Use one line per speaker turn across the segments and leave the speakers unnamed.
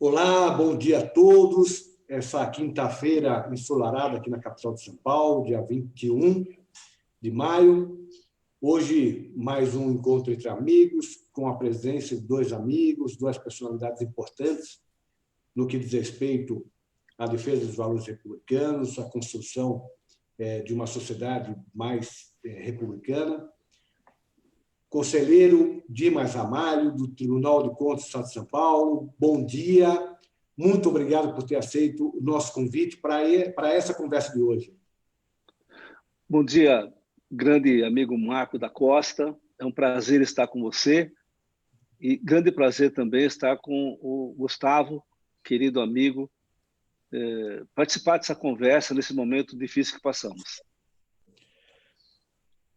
Olá, bom dia a todos. Essa quinta-feira ensolarada aqui na capital de São Paulo, dia 21 de maio. Hoje, mais um encontro entre amigos, com a presença de dois amigos, duas personalidades importantes no que diz respeito à defesa dos valores republicanos, à construção de uma sociedade mais republicana. Conselheiro Dimas Ramalho, do Tribunal de Contas do Estado de São Paulo, bom dia. Muito obrigado por ter aceito o nosso convite para essa conversa de hoje.
Bom dia, grande amigo Marco da Costa. É um prazer estar com você e grande prazer também estar com o Gustavo, querido amigo, participar dessa conversa nesse momento difícil que passamos.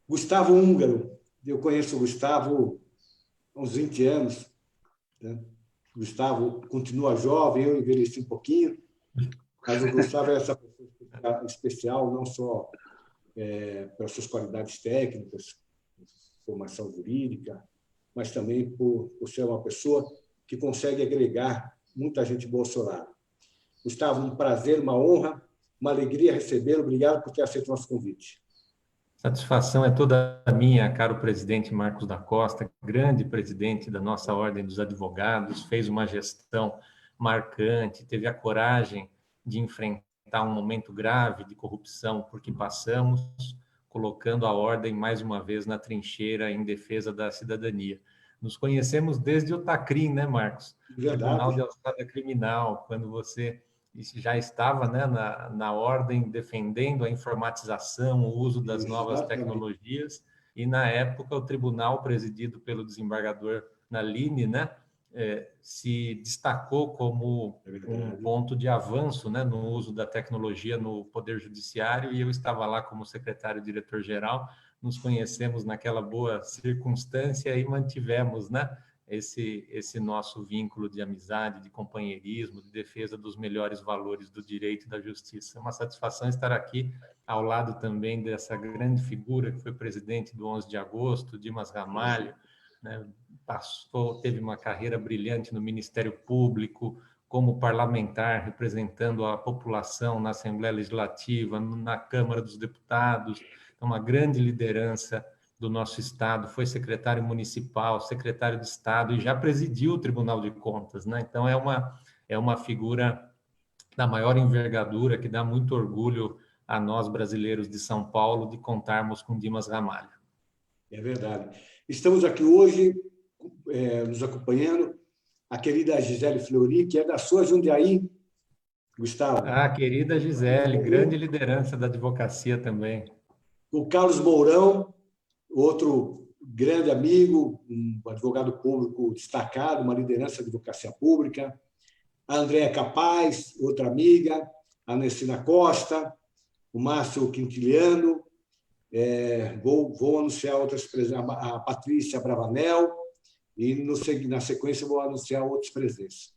Gustavo Húngaro. Eu conheço o Gustavo há uns 20 anos. Né? O Gustavo continua jovem, eu envelheci um pouquinho, mas o Gustavo é essa pessoa especial, não só pelas suas qualidades técnicas, formação jurídica, mas também por ser uma pessoa que consegue agregar muita gente boa ao seu lado. Gustavo, um prazer, uma honra, uma alegria recebê-lo. Obrigado por ter aceito o nosso convite.
Satisfação é toda minha, caro presidente Marcos da Costa, grande presidente da nossa Ordem dos Advogados, fez uma gestão marcante, teve a coragem de enfrentar um momento grave de corrupção por que passamos, colocando a ordem mais uma vez na trincheira em defesa da cidadania. Nos conhecemos desde o TACRIM, né, Marcos?
Verdade.
Tribunal de Alçada Criminal, quando você já estava, né, na ordem defendendo a informatização, o uso das novas tecnologias, e na época o tribunal presidido pelo desembargador Nalini, né, se destacou como um ponto de avanço, né, no uso da tecnologia no Poder Judiciário, e eu estava lá como secretário-diretor-geral. Nos conhecemos naquela boa circunstância e mantivemos, né, esse nosso vínculo de amizade, de companheirismo, de defesa dos melhores valores do direito e da justiça. É uma satisfação estar aqui ao lado também dessa grande figura que foi presidente do 11 de agosto, Dimas Ramalho, né? Teve uma carreira brilhante no Ministério Público, como parlamentar, representando a população na Assembleia Legislativa, na Câmara dos Deputados, uma grande liderança do nosso estado, foi secretário municipal, secretário de Estado e já presidiu o Tribunal de Contas, né? Então é uma figura da maior envergadura que dá muito orgulho a nós brasileiros de São Paulo de contarmos com Dimas Ramalho.
É verdade. Estamos aqui hoje nos acompanhando a querida Gisele Fleury, que é da sua Jundiaí, Gustavo.
Ah, querida Gisele, grande liderança da advocacia também.
O Carlos Mourão, outro grande amigo, um advogado público destacado, uma liderança da advocacia pública. A Andréa Capaz, outra amiga. A Nessina Costa, o Márcio Quintiliano. Vou anunciar outras presenças, a Patrícia Bravanel, e na sequência vou anunciar outras presenças.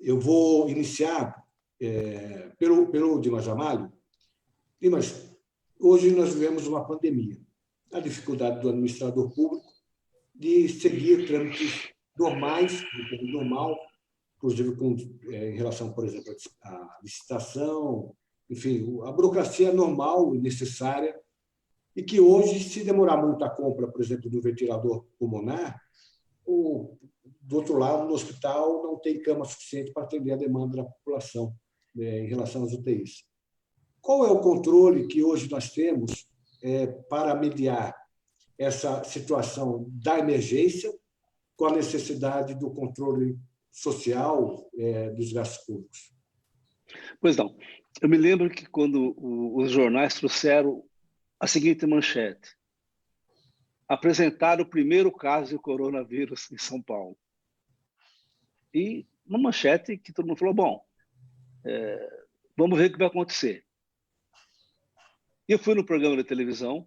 Eu vou iniciar pelo Dimas Ramalho. Dimas, hoje nós vivemos uma pandemia. A dificuldade do administrador público de seguir trâmites normais, normal, inclusive em relação, por exemplo, à licitação, enfim, a burocracia normal e necessária, e que hoje, se demorar muito a compra, por exemplo, do ventilador pulmonar, do outro lado, no hospital, não tem cama suficiente para atender a demanda da população em relação às UTIs. Qual é o controle que hoje nós temos para mediar essa situação da emergência com a necessidade do controle social dos gastos públicos?
Pois não. Eu me lembro que quando os jornais trouxeram a seguinte manchete: apresentar o primeiro caso de coronavírus em São Paulo. E uma manchete que todo mundo falou, bom, vamos ver o que vai acontecer. Eu fui no programa de televisão,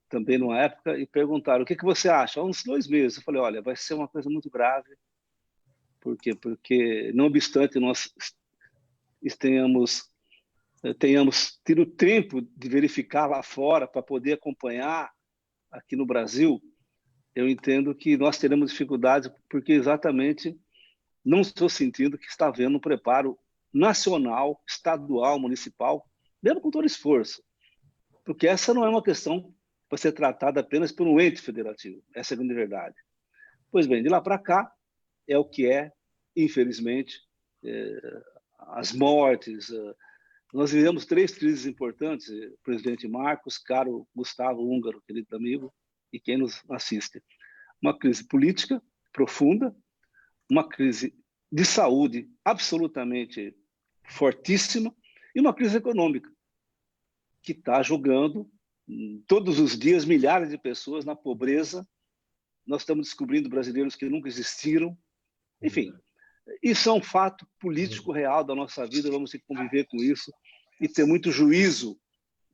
também numa época, e perguntaram, o que você acha? Há uns 2 meses. Eu falei, olha, vai ser uma coisa muito grave. Por quê? Porque, não obstante nós tenhamos tido tempo de verificar lá fora para poder acompanhar aqui no Brasil, eu entendo que nós teremos dificuldades porque exatamente não estou sentindo que está havendo um preparo nacional, estadual, municipal, mesmo com todo esforço, porque essa não é uma questão para ser tratada apenas por um ente federativo, essa é a grande verdade. Pois bem, de lá para cá é o que é, infelizmente, as mortes. Nós vivemos 3 crises importantes, presidente Marcos, caro Gustavo Húngaro, querido amigo, e quem nos assiste. Uma crise política profunda, uma crise de saúde absolutamente fortíssima e uma crise econômica que está jogando todos os dias milhares de pessoas na pobreza. Nós estamos descobrindo brasileiros que nunca existiram. Enfim, isso é um fato político real da nossa vida, vamos ter que conviver com isso e ter muito juízo.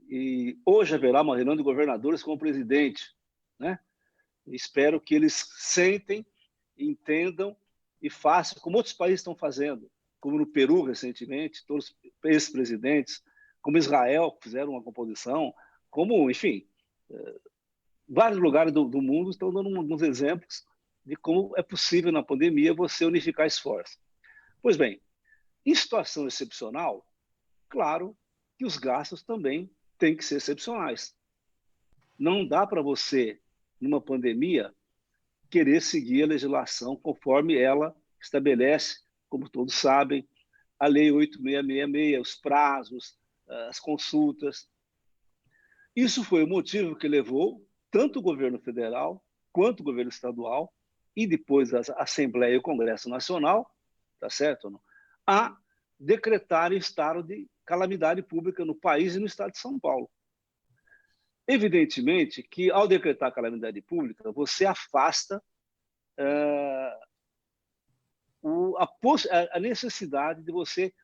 E hoje haverá uma reunião de governadores com o presidente, né? Espero que eles sentem, entendam e façam como outros países estão fazendo, como no Peru recentemente, todos os ex-presidentes, como Israel, que fizeram uma composição, como, enfim, vários lugares do mundo estão dando alguns exemplos de como é possível na pandemia você unificar esforços. Pois bem, em situação excepcional, claro que os gastos também têm que ser excepcionais. Não dá para você, numa pandemia, querer seguir a legislação conforme ela estabelece, como todos sabem, a Lei 8666, os prazos, as consultas. Isso foi o motivo que levou tanto o governo federal quanto o governo estadual e depois a Assembleia e o Congresso Nacional, tá certo? Não? A decretar estado de calamidade pública no país e no estado de São Paulo. Evidentemente que, ao decretar calamidade pública, você afasta a necessidade de você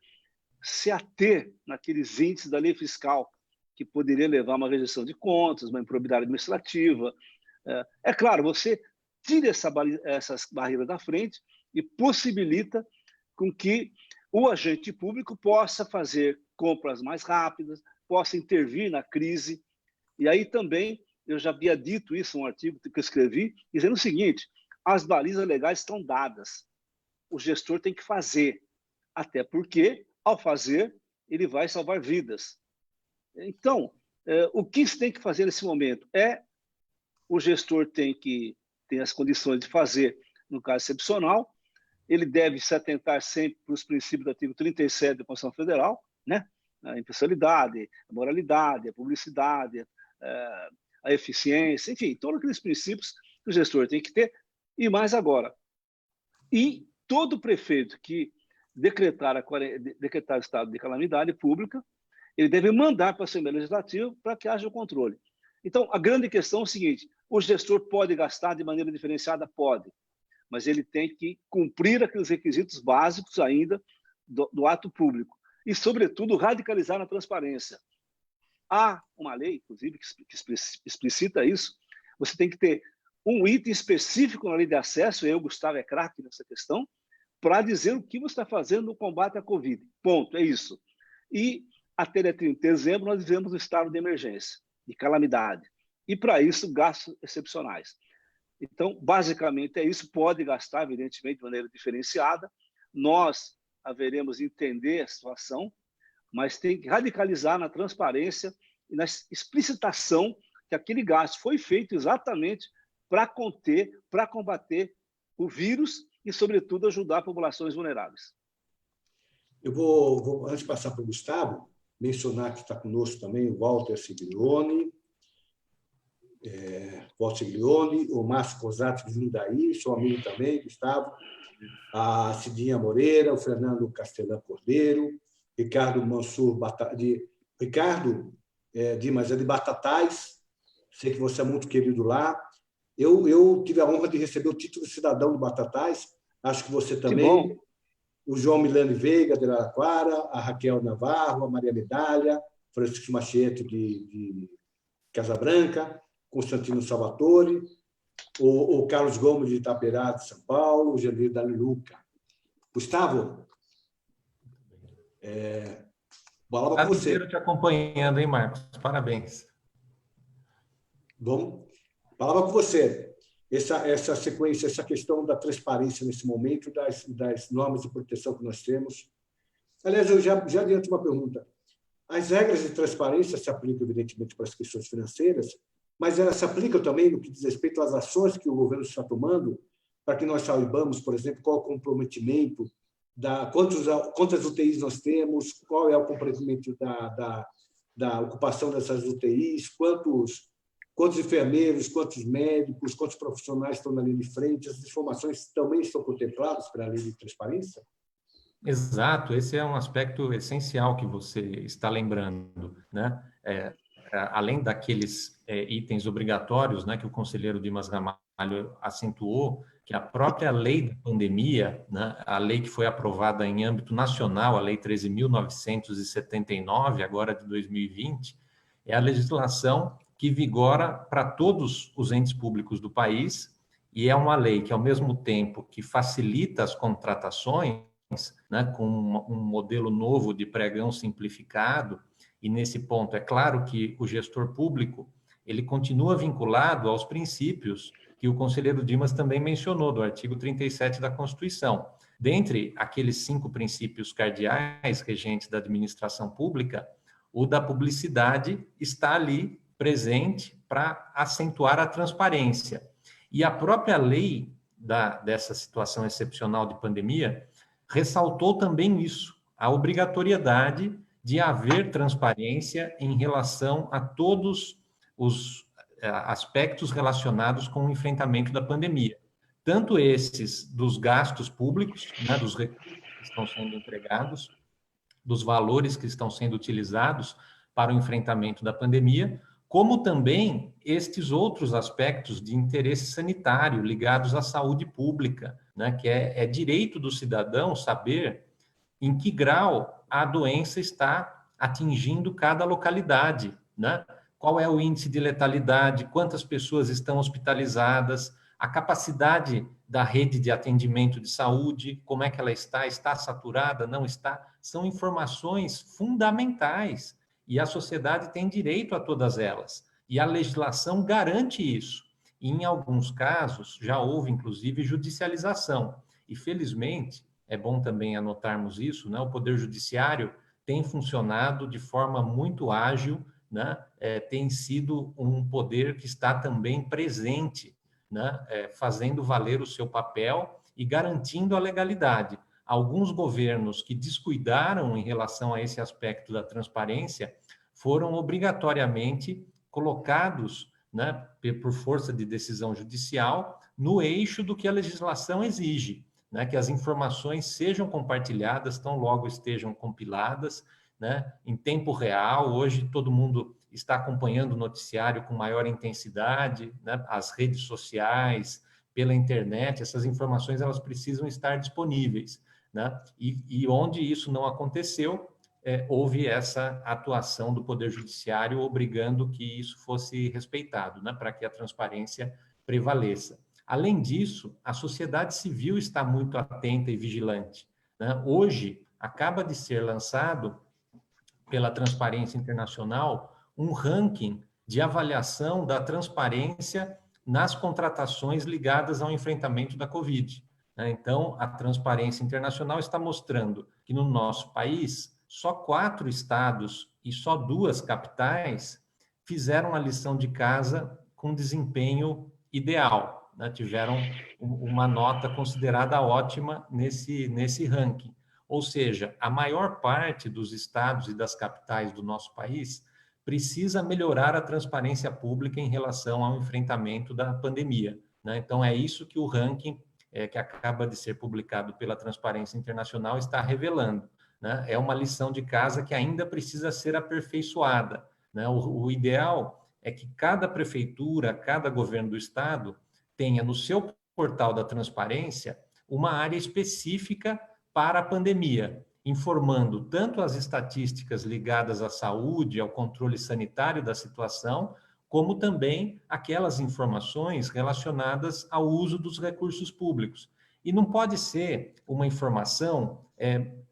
se ater naqueles índices da lei fiscal, que poderia levar a uma rejeição de contas, uma improbidade administrativa. É claro, você tira essas barreiras da frente e possibilita com que o agente público possa fazer compras mais rápidas, possa intervir na crise. E aí também, eu já havia dito isso em um artigo que eu escrevi, dizendo o seguinte: as balizas legais estão dadas, o gestor tem que fazer, até porque, ao fazer, ele vai salvar vidas. Então, o que se tem que fazer nesse momento é o gestor tem que ter as condições de fazer no caso excepcional, ele deve se atentar sempre para os princípios do artigo 37 da Constituição Federal, né? A imparcialidade, a moralidade, a publicidade, a eficiência, enfim, todos aqueles princípios que o gestor tem que ter, e mais agora. E todo prefeito que decretar estado de calamidade pública, ele deve mandar para a Assembleia Legislativa para que haja o controle. Então, a grande questão é o seguinte: o gestor pode gastar de maneira diferenciada? Pode, mas ele tem que cumprir aqueles requisitos básicos ainda do ato público e, sobretudo, radicalizar na transparência. Há uma lei, inclusive, que explicita isso. Você tem que ter um item específico na lei de acesso, eu, Gustavo, é craque nessa questão, para dizer o que você está fazendo no combate à Covid. Ponto, é isso. E até 30 de dezembro nós vivemos um estado de emergência, de calamidade. E, para isso, gastos excepcionais. Então, basicamente, é isso. Pode gastar, evidentemente, de maneira diferenciada. Nós haveremos de entender a situação, mas tem que radicalizar na transparência e na explicitação que aquele gasto foi feito exatamente para conter, para combater o vírus e, sobretudo, ajudar populações vulneráveis.
Eu vou antes de passar para o Gustavo, mencionar que está conosco também o Walter Siglione, o Márcio Cosati de Jundaí, seu amigo também, Gustavo, a Cidinha Moreira, o Fernando Castelã Cordeiro, Ricardo Mansur, Ricardo Dimas, é de Batatais, sei que você é muito querido lá. Eu tive a honra de receber o título de cidadão de Batatais, acho que você também. O João Milani Veiga, de Araraquara, a Raquel Navarro, a Maria Medalha, Francisco Machete, de Casabranca, Constantino Salvatore, o Carlos Gomes, de Itaperá, de São Paulo, o Jandir da Luca. Gustavo, bola com você.
Te acompanhando, hein, Marcos? Parabéns.
Bom, palavra com você. essa sequência, essa questão da transparência nesse momento, das normas de proteção que nós temos. Aliás, eu já adianto uma pergunta. As regras de transparência se aplicam, evidentemente, para as questões financeiras, mas elas se aplicam também no que diz respeito às ações que o governo está tomando, para que nós saibamos, por exemplo, qual é o comprometimento, quantas UTIs nós temos, qual é o comprometimento da ocupação dessas UTIs, quantos enfermeiros, quantos médicos, quantos profissionais estão na linha de frente. Essas informações também estão contempladas pela lei de transparência?
Exato, esse é um aspecto essencial que você está lembrando, né? Além daqueles itens obrigatórios, né, que o conselheiro Dimas Ramalho acentuou, que a própria lei da pandemia, né, a lei que foi aprovada em âmbito nacional, a Lei 13.979, agora de 2020, é a legislação que vigora para todos os entes públicos do país, e é uma lei que, ao mesmo tempo que facilita as contratações, né, com um modelo novo de pregão simplificado, e nesse ponto é claro que o gestor público ele continua vinculado aos princípios que o conselheiro Dimas também mencionou, do artigo 37 da Constituição. Dentre aqueles 5 princípios cardeais regentes da administração pública, o da publicidade está ali presente para acentuar a transparência. E a própria lei dessa situação excepcional de pandemia ressaltou também isso, a obrigatoriedade de haver transparência em relação a todos os aspectos relacionados com o enfrentamento da pandemia. Tanto esses dos gastos públicos, né, dos recursos que estão sendo empregados, dos valores que estão sendo utilizados para o enfrentamento da pandemia, como também estes outros aspectos de interesse sanitário ligados à saúde pública, né, que é direito do cidadão saber em que grau a doença está atingindo cada localidade, né? Qual é o índice de letalidade, quantas pessoas estão hospitalizadas, a capacidade da rede de atendimento de saúde, como é que ela está saturada, não está? São informações fundamentais e a sociedade tem direito a todas elas. E a legislação garante isso. E, em alguns casos, já houve, inclusive, judicialização. E, felizmente, é bom também anotarmos isso, né? O Poder Judiciário tem funcionado de forma muito ágil, né? Tem sido um poder que está também presente, né? Fazendo valer o seu papel e garantindo a legalidade. Alguns governos que descuidaram em relação a esse aspecto da transparência foram obrigatoriamente colocados, né, por força de decisão judicial, no eixo do que a legislação exige, né, que as informações sejam compartilhadas, tão logo estejam compiladas, né, em tempo real. Hoje todo mundo está acompanhando o noticiário com maior intensidade, né, as redes sociais, pela internet, essas informações elas precisam estar disponíveis, né? E onde isso não aconteceu, houve essa atuação do Poder Judiciário obrigando que isso fosse respeitado, né, para que a transparência prevaleça. Além disso, a sociedade civil está muito atenta e vigilante, né? Hoje, acaba de ser lançado pela Transparência Internacional um ranking de avaliação da transparência nas contratações ligadas ao enfrentamento da Covid, né? Então, a Transparência Internacional está mostrando que no nosso país, só 4 estados e só 2 capitais fizeram a lição de casa com desempenho ideal, né? Tiveram uma nota considerada ótima nesse ranking. Ou seja, a maior parte dos estados e das capitais do nosso país precisa melhorar a transparência pública em relação ao enfrentamento da pandemia, né? Então, é isso que o ranking que acaba de ser publicado pela Transparência Internacional está revelando, né? É uma lição de casa que ainda precisa ser aperfeiçoada, né? O ideal é que cada prefeitura, cada governo do estado tenha no seu portal da transparência uma área específica para a pandemia, informando tanto as estatísticas ligadas à saúde, ao controle sanitário da situação, como também aquelas informações relacionadas ao uso dos recursos públicos. E não pode ser uma informação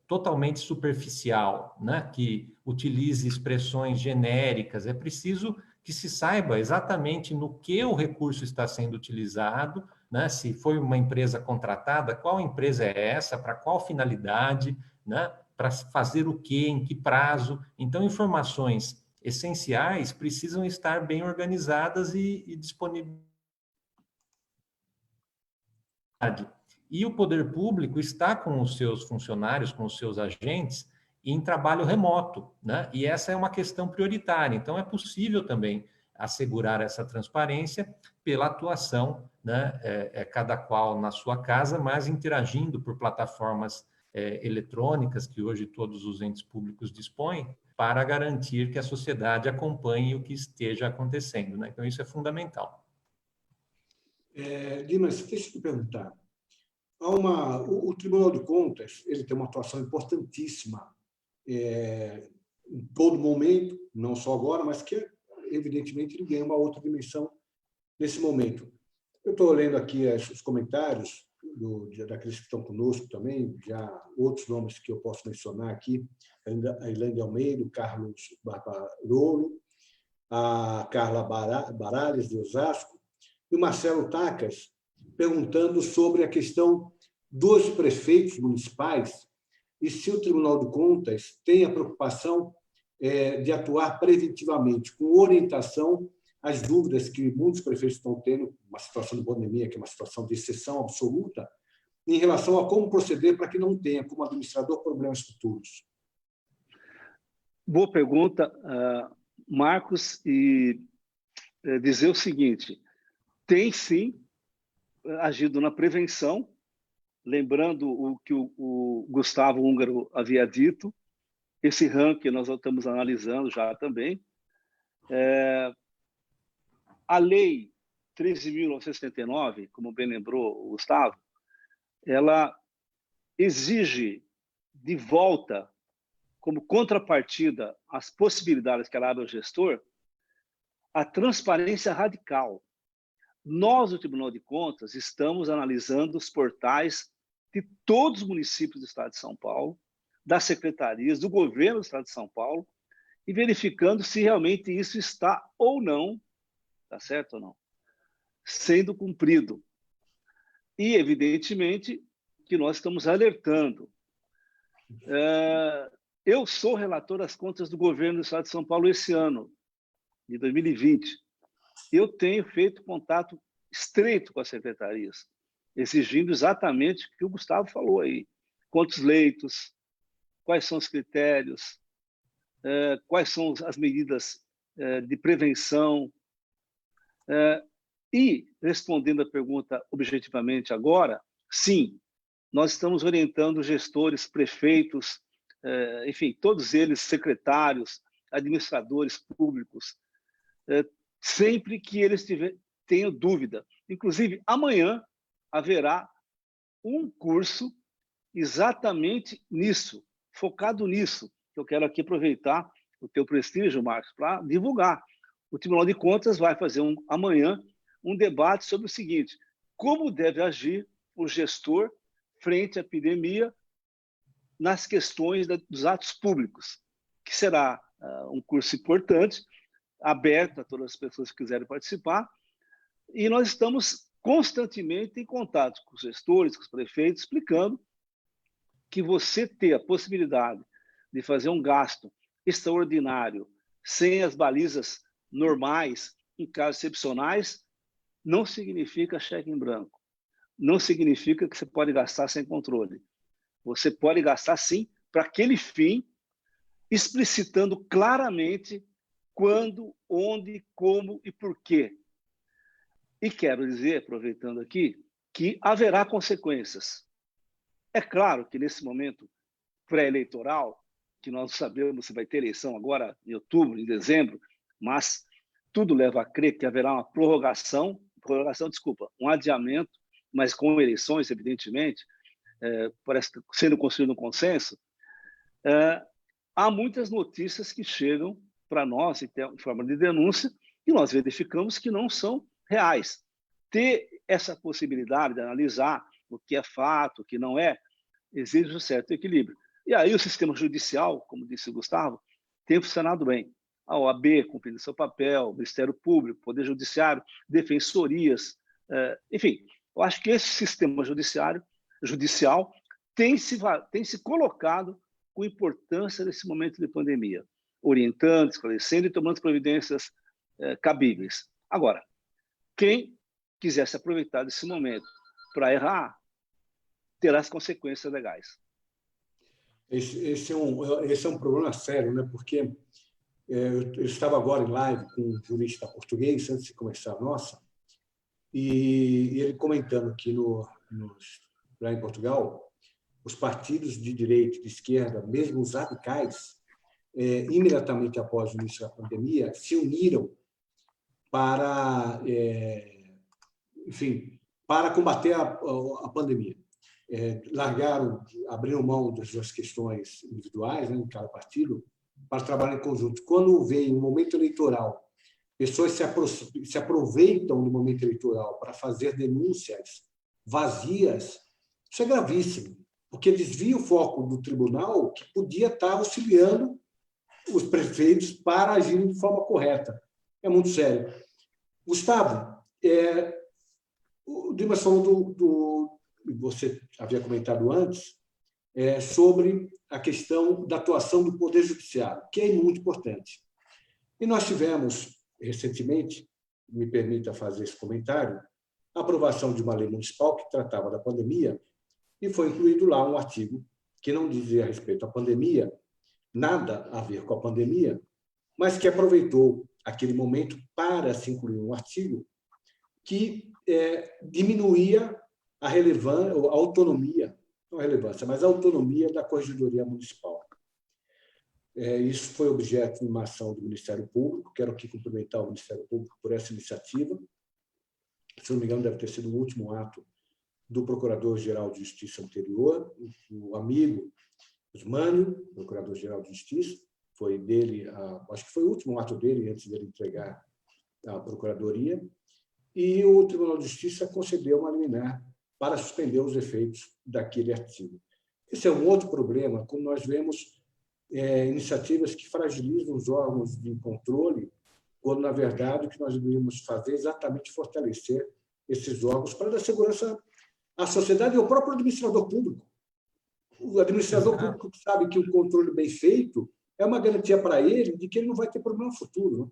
totalmente superficial, né? Que utilize expressões genéricas. É preciso que se saiba exatamente no que o recurso está sendo utilizado, né? Se foi uma empresa contratada, qual empresa é essa, para qual finalidade, né? Para fazer o quê, em que prazo. Então, informações essenciais precisam estar bem organizadas e disponíveis. E o poder público está com os seus funcionários, com os seus agentes, em trabalho remoto, né? E essa é uma questão prioritária. Então, é possível também assegurar essa transparência pela atuação, né? Cada qual na sua casa, mas interagindo por plataformas eletrônicas que hoje todos os entes públicos dispõem, para garantir que a sociedade acompanhe o que esteja acontecendo, né? Então, isso é fundamental.
Dimas, deixa eu te perguntar. O Tribunal de Contas ele tem uma atuação importantíssima em todo momento, não só agora, mas que, evidentemente, ele ganha uma outra dimensão nesse momento. Eu estou lendo aqui os comentários daqueles que estão conosco também, já outros nomes que eu posso mencionar aqui, a Ilane Almeida, o Carlos Barbarolo, a Carla Baralhas, de Osasco, e o Marcelo Tacas, perguntando sobre a questão dos prefeitos municipais e se o Tribunal de Contas tem a preocupação de atuar preventivamente, com orientação às dúvidas que muitos prefeitos estão tendo, uma situação de pandemia, que é uma situação de exceção absoluta, em relação a como proceder para que não tenha, como administrador, problemas futuros.
Boa pergunta, Marcos, e dizer o seguinte, tem sim agido na prevenção, lembrando o que o Gustavo Húngaro havia dito, esse ranking nós estamos analisando já também. A Lei 13.979, como bem lembrou o Gustavo, ela exige de volta, como contrapartida às possibilidades que ela abre ao gestor, a transparência radical. Nós, do Tribunal de Contas, estamos analisando os portais de todos os municípios do Estado de São Paulo, das secretarias, do governo do Estado de São Paulo, e verificando se realmente isso está ou não, tá certo ou não, sendo cumprido. E, evidentemente, que nós estamos alertando. Eu sou relator das contas do governo do Estado de São Paulo esse ano, de 2020. Eu tenho feito contato estreito com as secretarias, exigindo exatamente o que o Gustavo falou aí. Quantos leitos, quais são os critérios, quais são as medidas de prevenção. E, respondendo a pergunta objetivamente agora, sim, nós estamos orientando gestores, prefeitos, enfim, todos eles, secretários, administradores públicos, sempre que eles tenham dúvida. Inclusive, amanhã haverá um curso exatamente nisso, focado nisso. Eu quero aqui aproveitar o teu prestígio, Marcos, para divulgar. O Tribunal de Contas vai fazer amanhã um debate sobre o seguinte: como deve agir o gestor frente à epidemia nas questões dos atos públicos, que será um curso importante, aberto a todas as pessoas que quiserem participar, e nós estamos constantemente em contato com os gestores, com os prefeitos, explicando que você ter a possibilidade de fazer um gasto extraordinário, sem as balizas normais, em casos excepcionais, não significa cheque em branco. Não significa que você pode gastar sem controle. Você pode gastar, sim, para aquele fim, explicitando claramente quando, onde, como e por quê. E quero dizer, aproveitando aqui, que haverá consequências. É claro que nesse momento pré-eleitoral, que nós sabemos se vai ter eleição agora em outubro, em dezembro, mas tudo leva a crer que haverá uma um adiamento, mas com eleições, evidentemente, parece sendo construído um consenso. Há muitas notícias que chegam para nós em forma de denúncia e nós verificamos que não são reais. Ter essa possibilidade de analisar o que é fato, o que não é, exige um certo equilíbrio. E aí o sistema judicial, como disse o Gustavo, tem funcionado bem. A OAB cumprindo seu papel, o Ministério Público, Poder Judiciário, defensorias, enfim, eu acho que esse sistema judicial tem se colocado com importância nesse momento de pandemia, orientando, esclarecendo e tomando providências cabíveis. Agora, quem quiser se aproveitar desse momento para errar, terá as consequências legais.
Esse é um problema sério, né? Porque eu estava agora em live com um jurista português, antes de começar a nossa, e ele comentando que lá em Portugal, os partidos de direita e de esquerda, mesmo os radicais, imediatamente após o início da pandemia, se uniram para, enfim, para combater a pandemia. Abriram mão das suas questões individuais, né, em cada partido, para trabalhar em conjunto. Quando vem um momento eleitoral, pessoas se aproveitam do momento eleitoral para fazer denúncias vazias, isso é gravíssimo, porque desvia o foco do tribunal, que podia estar auxiliando os prefeitos para agirem de forma correta. É muito sério. Gustavo, o Dimas falou você havia comentado antes, sobre a questão da atuação do Poder Judiciário, que é muito importante. E nós tivemos, recentemente, me permita fazer esse comentário, a aprovação de uma lei municipal que tratava da pandemia e foi incluído lá um artigo que não dizia respeito à pandemia, nada a ver com a pandemia, mas que aproveitou aquele momento para se incluir um artigo que diminuía a autonomia, não a relevância, mas a autonomia da Corregedoria Municipal. Isso foi objeto de uma ação do Ministério Público, quero aqui cumprimentar o Ministério Público por essa iniciativa. Se não me engano, deve ter sido o último ato do Procurador-Geral de Justiça anterior, o amigo Osmânio, Procurador-Geral de Justiça, foi dele, acho que foi o último ato dele, antes dele entregar a Procuradoria, e o Tribunal de Justiça concedeu uma liminar para suspender os efeitos daquele artigo. Esse é um outro problema, como nós vemos iniciativas que fragilizam os órgãos de controle, quando, na verdade, o que nós deveríamos fazer é exatamente fortalecer esses órgãos para dar segurança à sociedade e ao próprio administrador público. O administrador público sabe que o controle bem feito é uma garantia para ele de que ele não vai ter problema futuro. Né?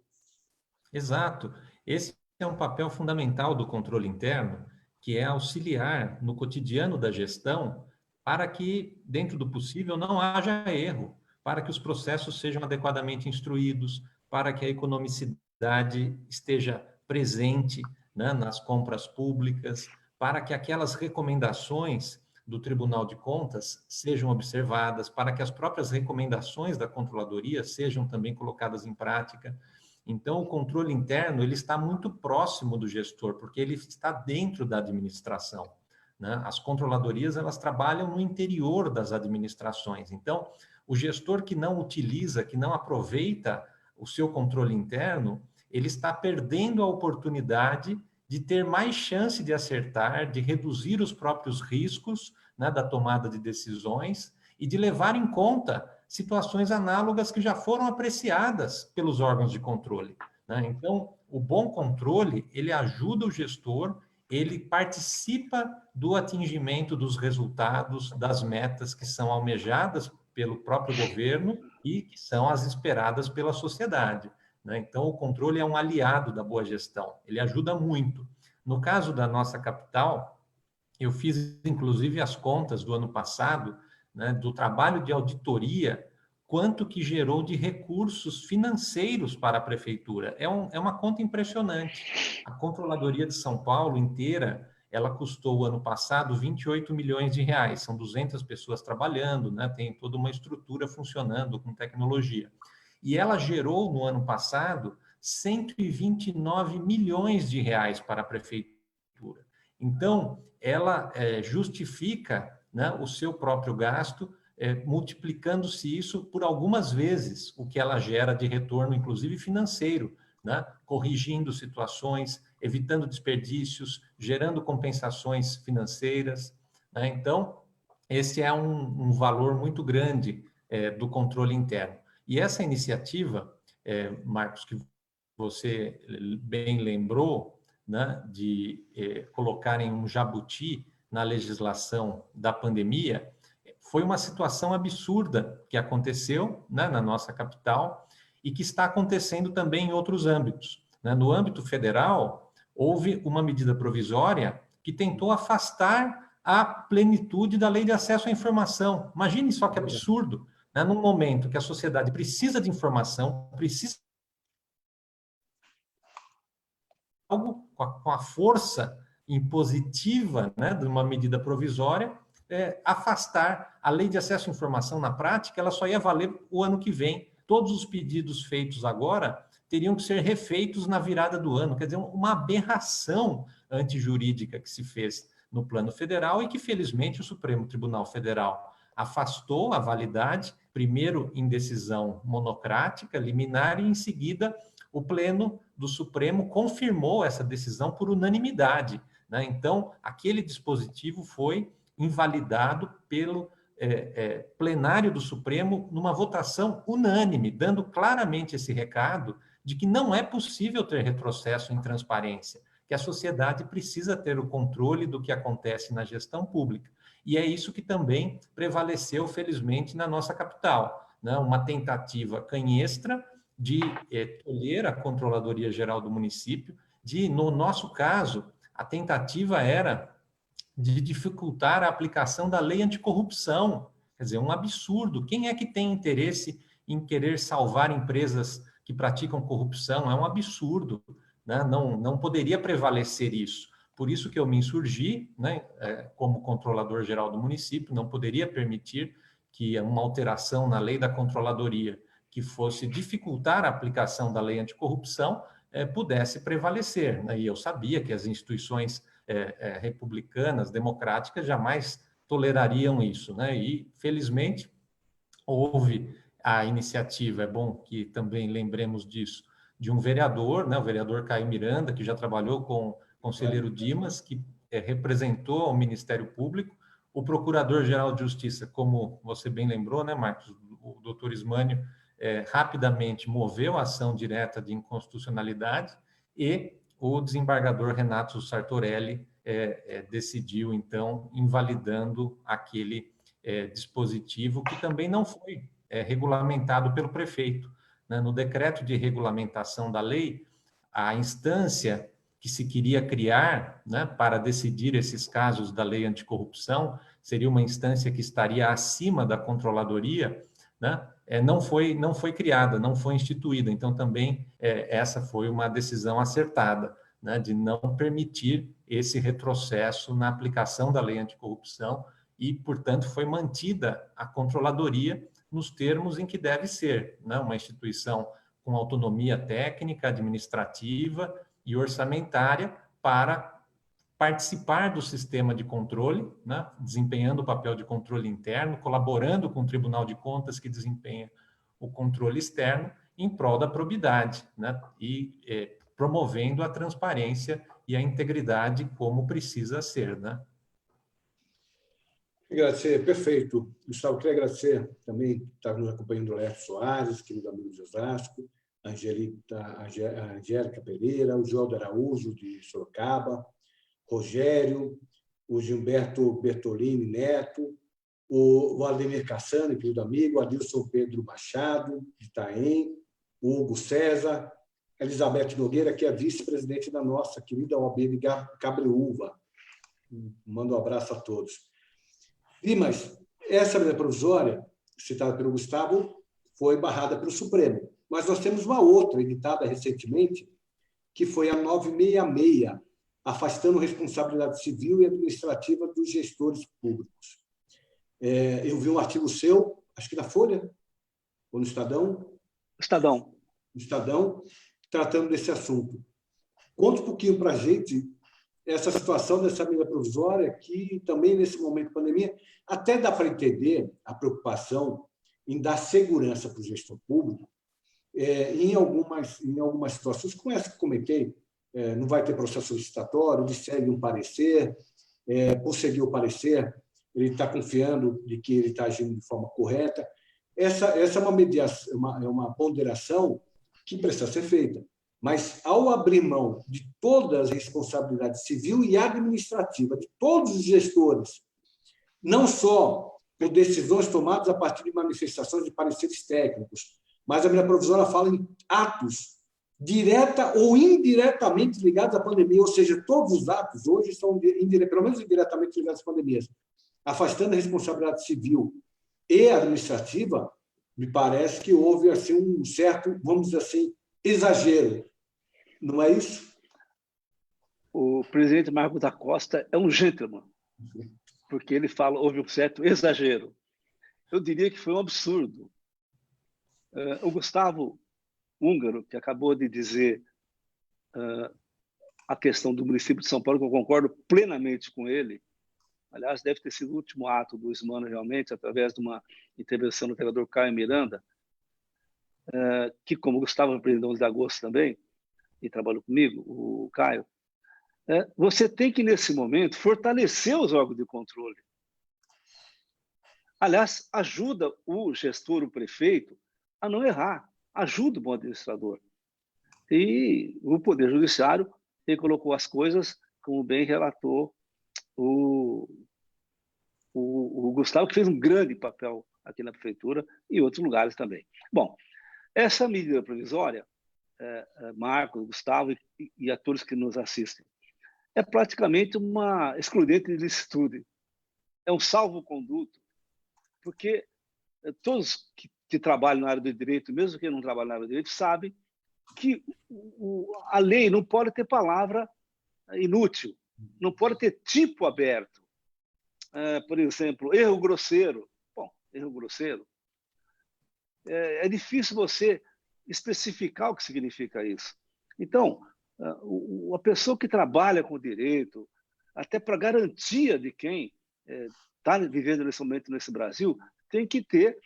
Exato. Esse é um papel fundamental do controle interno, que é auxiliar no cotidiano da gestão para que, dentro do possível, não haja erro, para que os processos sejam adequadamente instruídos, para que a economicidade esteja presente, né, nas compras públicas, para que aquelas recomendações do Tribunal de Contas sejam observadas, para que as próprias recomendações da Controladoria sejam também colocadas em prática. Então, o controle interno ele está muito próximo do gestor, porque ele está dentro da administração, né? As controladorias elas trabalham no interior das administrações. Então, o gestor que não utiliza, que não aproveita o seu controle interno, ele está perdendo a oportunidade de ter mais chance de acertar, de reduzir os próprios riscos, né, da tomada de decisões e de levar em conta situações análogas que já foram apreciadas pelos órgãos de controle, né? Então, o bom controle, ele ajuda o gestor, ele participa do atingimento dos resultados, das metas que são almejadas pelo próprio governo e que são as esperadas pela sociedade, né? Então, o controle é um aliado da boa gestão, ele ajuda muito. No caso da nossa capital, eu fiz, inclusive, as contas do ano passado, né, do trabalho de auditoria, quanto que gerou de recursos financeiros para a prefeitura. É uma conta impressionante. A Controladoria de São Paulo inteira, ela custou, o ano passado, 28 milhões de reais. São 200 pessoas trabalhando, né, tem toda uma estrutura funcionando com tecnologia. E ela gerou, no ano passado, 129 milhões de reais para a prefeitura. Então, ela justifica, né, o seu próprio gasto, multiplicando-se isso por algumas vezes, o que ela gera de retorno, inclusive financeiro, né, corrigindo situações, evitando desperdícios, gerando compensações financeiras, né? Então, esse é um valor muito grande do controle interno. E essa iniciativa, Marcos, que você bem lembrou, né, de colocarem um jabuti na legislação da pandemia, foi uma situação absurda que aconteceu, né, na nossa capital e que está acontecendo também em outros âmbitos, né? No âmbito federal, houve uma medida provisória que tentou afastar a plenitude da Lei de Acesso à Informação. Imagine só que absurdo, né? Num momento que a sociedade precisa de informação, precisa algo com a força impositiva, né, de uma medida provisória, afastar a Lei de Acesso à Informação na prática, ela só ia valer o ano que vem. Todos os pedidos feitos agora teriam que ser refeitos na virada do ano. Quer dizer, uma aberração antijurídica que se fez no plano federal e que, felizmente, o Supremo Tribunal Federal afastou a validade, primeiro em decisão monocrática, liminar, e em seguida o Pleno do Supremo confirmou essa decisão por unanimidade, né? Então, aquele dispositivo foi invalidado pelo plenário do Supremo numa votação unânime, dando claramente esse recado de que não é possível ter retrocesso em transparência, que a sociedade precisa ter o controle do que acontece na gestão pública. E é isso que também prevaleceu, felizmente, na nossa capital, né? Uma tentativa canhestra de tolher a Controladoria Geral do município, no nosso caso, a tentativa era de dificultar a aplicação da lei anticorrupção. Quer dizer, um absurdo. Quem é que tem interesse em querer salvar empresas que praticam corrupção? É um absurdo, né? Não poderia prevalecer isso. Por isso que eu me insurgi, né, como controlador geral do município, não poderia permitir que uma alteração na lei da controladoria que fosse dificultar a aplicação da lei anticorrupção pudesse prevalecer, né? E eu sabia que as instituições republicanas, democráticas, jamais tolerariam isso, né? E, felizmente, houve a iniciativa, é bom que também lembremos disso, de um vereador, né, o vereador Caio Miranda, que já trabalhou com o conselheiro Dimas, que representou o Ministério Público, o Procurador-Geral de Justiça, como você bem lembrou, né, Marcos, o doutor Ismânio, rapidamente moveu a ação direta de inconstitucionalidade e o desembargador Renato Sartorelli decidiu, então, invalidando aquele dispositivo que também não foi regulamentado pelo prefeito, né? No decreto de regulamentação da lei, a instância que se queria criar, né, para decidir esses casos da lei anticorrupção seria uma instância que estaria acima da controladoria, né? Não foi criada, não foi instituída. Então, também essa foi uma decisão acertada, né, de não permitir esse retrocesso na aplicação da lei anticorrupção e, portanto, foi mantida a controladoria nos termos em que deve ser, né, uma instituição com autonomia técnica, administrativa e orçamentária para participar do sistema de controle, né, desempenhando o papel de controle interno, colaborando com o Tribunal de Contas, que desempenha o controle externo, em prol da probidade, né, e promovendo a transparência e a integridade como precisa ser, né?
Agradecer, perfeito. Gustavo, queria agradecer também, está nos acompanhando o Léo Soares, querido amigo de Osasco, a Angélica Pereira, o João Araújo, de Sorocaba, Rogério, o Gilberto Bertolini Neto, o Ademir Cassani, querido amigo, o Adilson Pedro Machado, de Itaém, o Hugo César, a Elizabeth Nogueira, que é vice-presidente da nossa querida OAB de Cabreúva. Mando um abraço a todos. Mas essa medida provisória, citada pelo Gustavo, foi barrada pelo Supremo. Mas nós temos uma outra, editada recentemente, que foi a 966, afastando responsabilidade civil e administrativa dos gestores públicos. Eu vi um artigo seu, acho que na Folha, ou no Estadão?
Estadão.
No Estadão, tratando desse assunto. Conta um pouquinho para a gente essa situação dessa medida provisória, que também, nesse momento de pandemia, até dá para entender a preocupação em dar segurança para o gestor público em algumas situações, como essa que comentei, não vai ter processo licitatório, ele segue um parecer, por seguir o parecer, ele está confiando de que ele está agindo de forma correta. Essa é uma mediação, uma ponderação que precisa ser feita. Mas, ao abrir mão de todas as responsabilidades civil e administrativa de todos os gestores, não só por decisões tomadas a partir de manifestações de pareceres técnicos, mas a minha provisória fala em atos direta ou indiretamente ligados à pandemia, ou seja, todos os atos hoje são, pelo menos indiretamente ligados à pandemia, afastando a responsabilidade civil e administrativa. Me parece que houve assim, um certo, vamos dizer assim, exagero. Não é isso?
O presidente Marcos da Costa é um gentleman, porque ele fala houve um certo exagero. Eu diria que foi um absurdo. O Gustavo Húngaro, que acabou de dizer a questão do município de São Paulo, que eu concordo plenamente com ele. Aliás, deve ter sido o último ato do Ismano, realmente, através de uma intervenção do vereador Caio Miranda, que, como o Gustavo é presidente 11 de agosto também, e trabalhou comigo, o Caio, você tem que, nesse momento, fortalecer os órgãos de controle. Aliás, ajuda o gestor, o prefeito, a não errar. Ajuda o bom administrador. E o Poder Judiciário, ele colocou as coisas, como bem relatou o Gustavo, que fez um grande papel aqui na prefeitura e em outros lugares também. Bom, essa medida provisória, Marcos, Gustavo e a todos que nos assistem, é praticamente uma excludente de licitude. É um salvo-conduto, porque todos que trabalham na área do direito, mesmo quem não trabalha na área do direito, sabem que a lei não pode ter palavra inútil, não pode ter tipo aberto. Por exemplo, erro grosseiro. Bom, erro grosseiro. É difícil você especificar o que significa isso. Então, a pessoa que trabalha com direito, até para garantia de quem está vivendo nesse momento nesse Brasil, tem que ter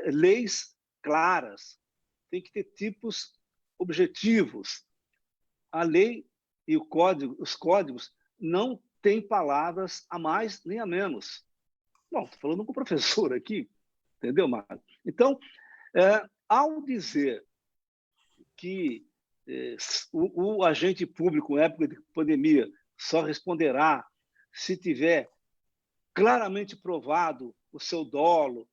leis claras, tem que ter tipos objetivos. A lei e os códigos não têm palavras a mais nem a menos. Bom, estou falando com o professor aqui, entendeu, Mário? Então, ao dizer que o agente público, em época de pandemia, só responderá se tiver claramente provado o seu dolo,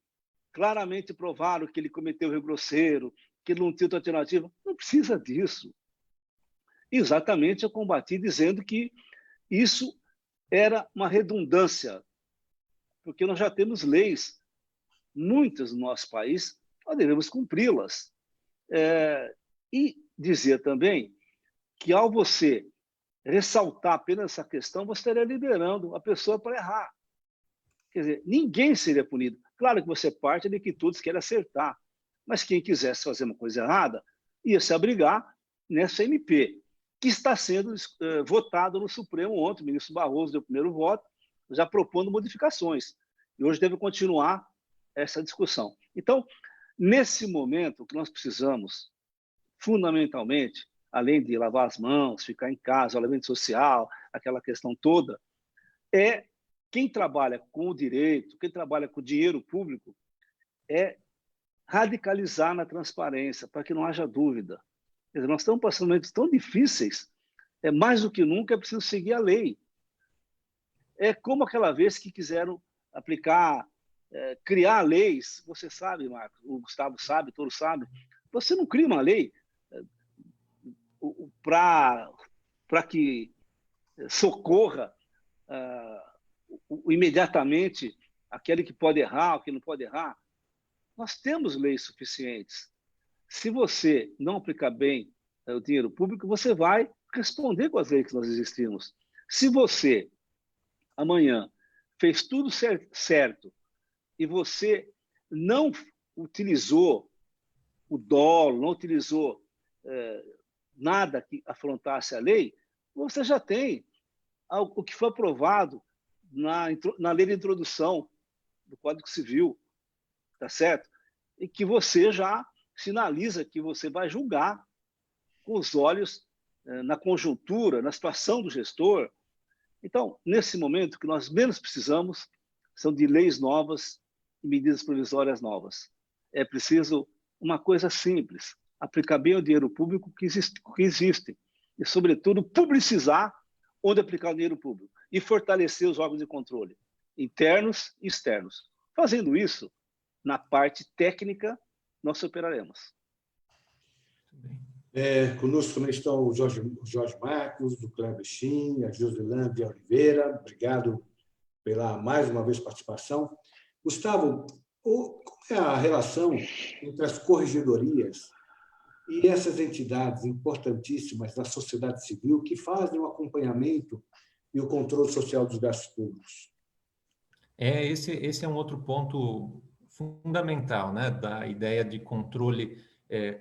claramente provado que ele cometeu erro grosseiro, que ele não tinha outra alternativa, não precisa disso. Exatamente, eu combati dizendo que isso era uma redundância, porque nós já temos leis, muitas no nosso país, nós devemos cumpri-las. E dizia também que, ao você ressaltar apenas essa questão, você estaria liberando a pessoa para errar. Quer dizer, ninguém seria punido. Claro que você parte de que todos querem acertar, mas quem quisesse fazer uma coisa errada ia se abrigar nessa MP, que está sendo votado no Supremo ontem. O ministro Barroso deu o primeiro voto, já propondo modificações. E hoje deve continuar essa discussão. Então, nesse momento, o que nós precisamos, fundamentalmente, além de lavar as mãos, ficar em casa, isolamento social, aquela questão toda, é quem trabalha com o direito, quem trabalha com o dinheiro público, é radicalizar na transparência, para que não haja dúvida. Quer dizer, nós estamos passando momentos tão difíceis, mais do que nunca é preciso seguir a lei. É como aquela vez que quiseram aplicar, criar leis, você sabe, Marcos, o Gustavo sabe, todos sabem, você não cria uma lei para que socorra imediatamente aquele que pode errar, o que não pode errar. Nós temos leis suficientes. Se você não aplicar bem o dinheiro público, você vai responder com as leis que nós existimos. Se você, amanhã, fez tudo certo e você não utilizou o dolo, não utilizou nada que afrontasse a lei, você já tem o que foi aprovado na lei de introdução do Código Civil, tá certo? E que você já sinaliza que você vai julgar com os olhos na conjuntura, na situação do gestor. Então, nesse momento, o que nós menos precisamos são de leis novas e medidas provisórias novas. É preciso uma coisa simples, aplicar bem o dinheiro público que existe e, sobretudo, publicizar onde aplicar o dinheiro público e fortalecer os órgãos de controle, internos e externos. Fazendo isso, na parte técnica, nós superaremos.
Conosco também estão o Jorge Marcos, o Cleber Chin, a Josilândia Oliveira. Obrigado pela, mais uma vez, participação. Gustavo, como é a relação entre as corregedorias e essas entidades importantíssimas da sociedade civil que fazem o acompanhamento e o controle social dos gastos públicos?
Esse é um outro ponto fundamental, né, da ideia de controle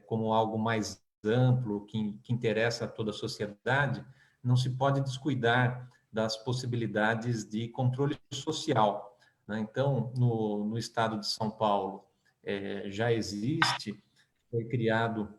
como algo mais amplo, que interessa a toda a sociedade. Não se pode descuidar das possibilidades de controle social, né? Então, no estado de São Paulo, já existe, foi criado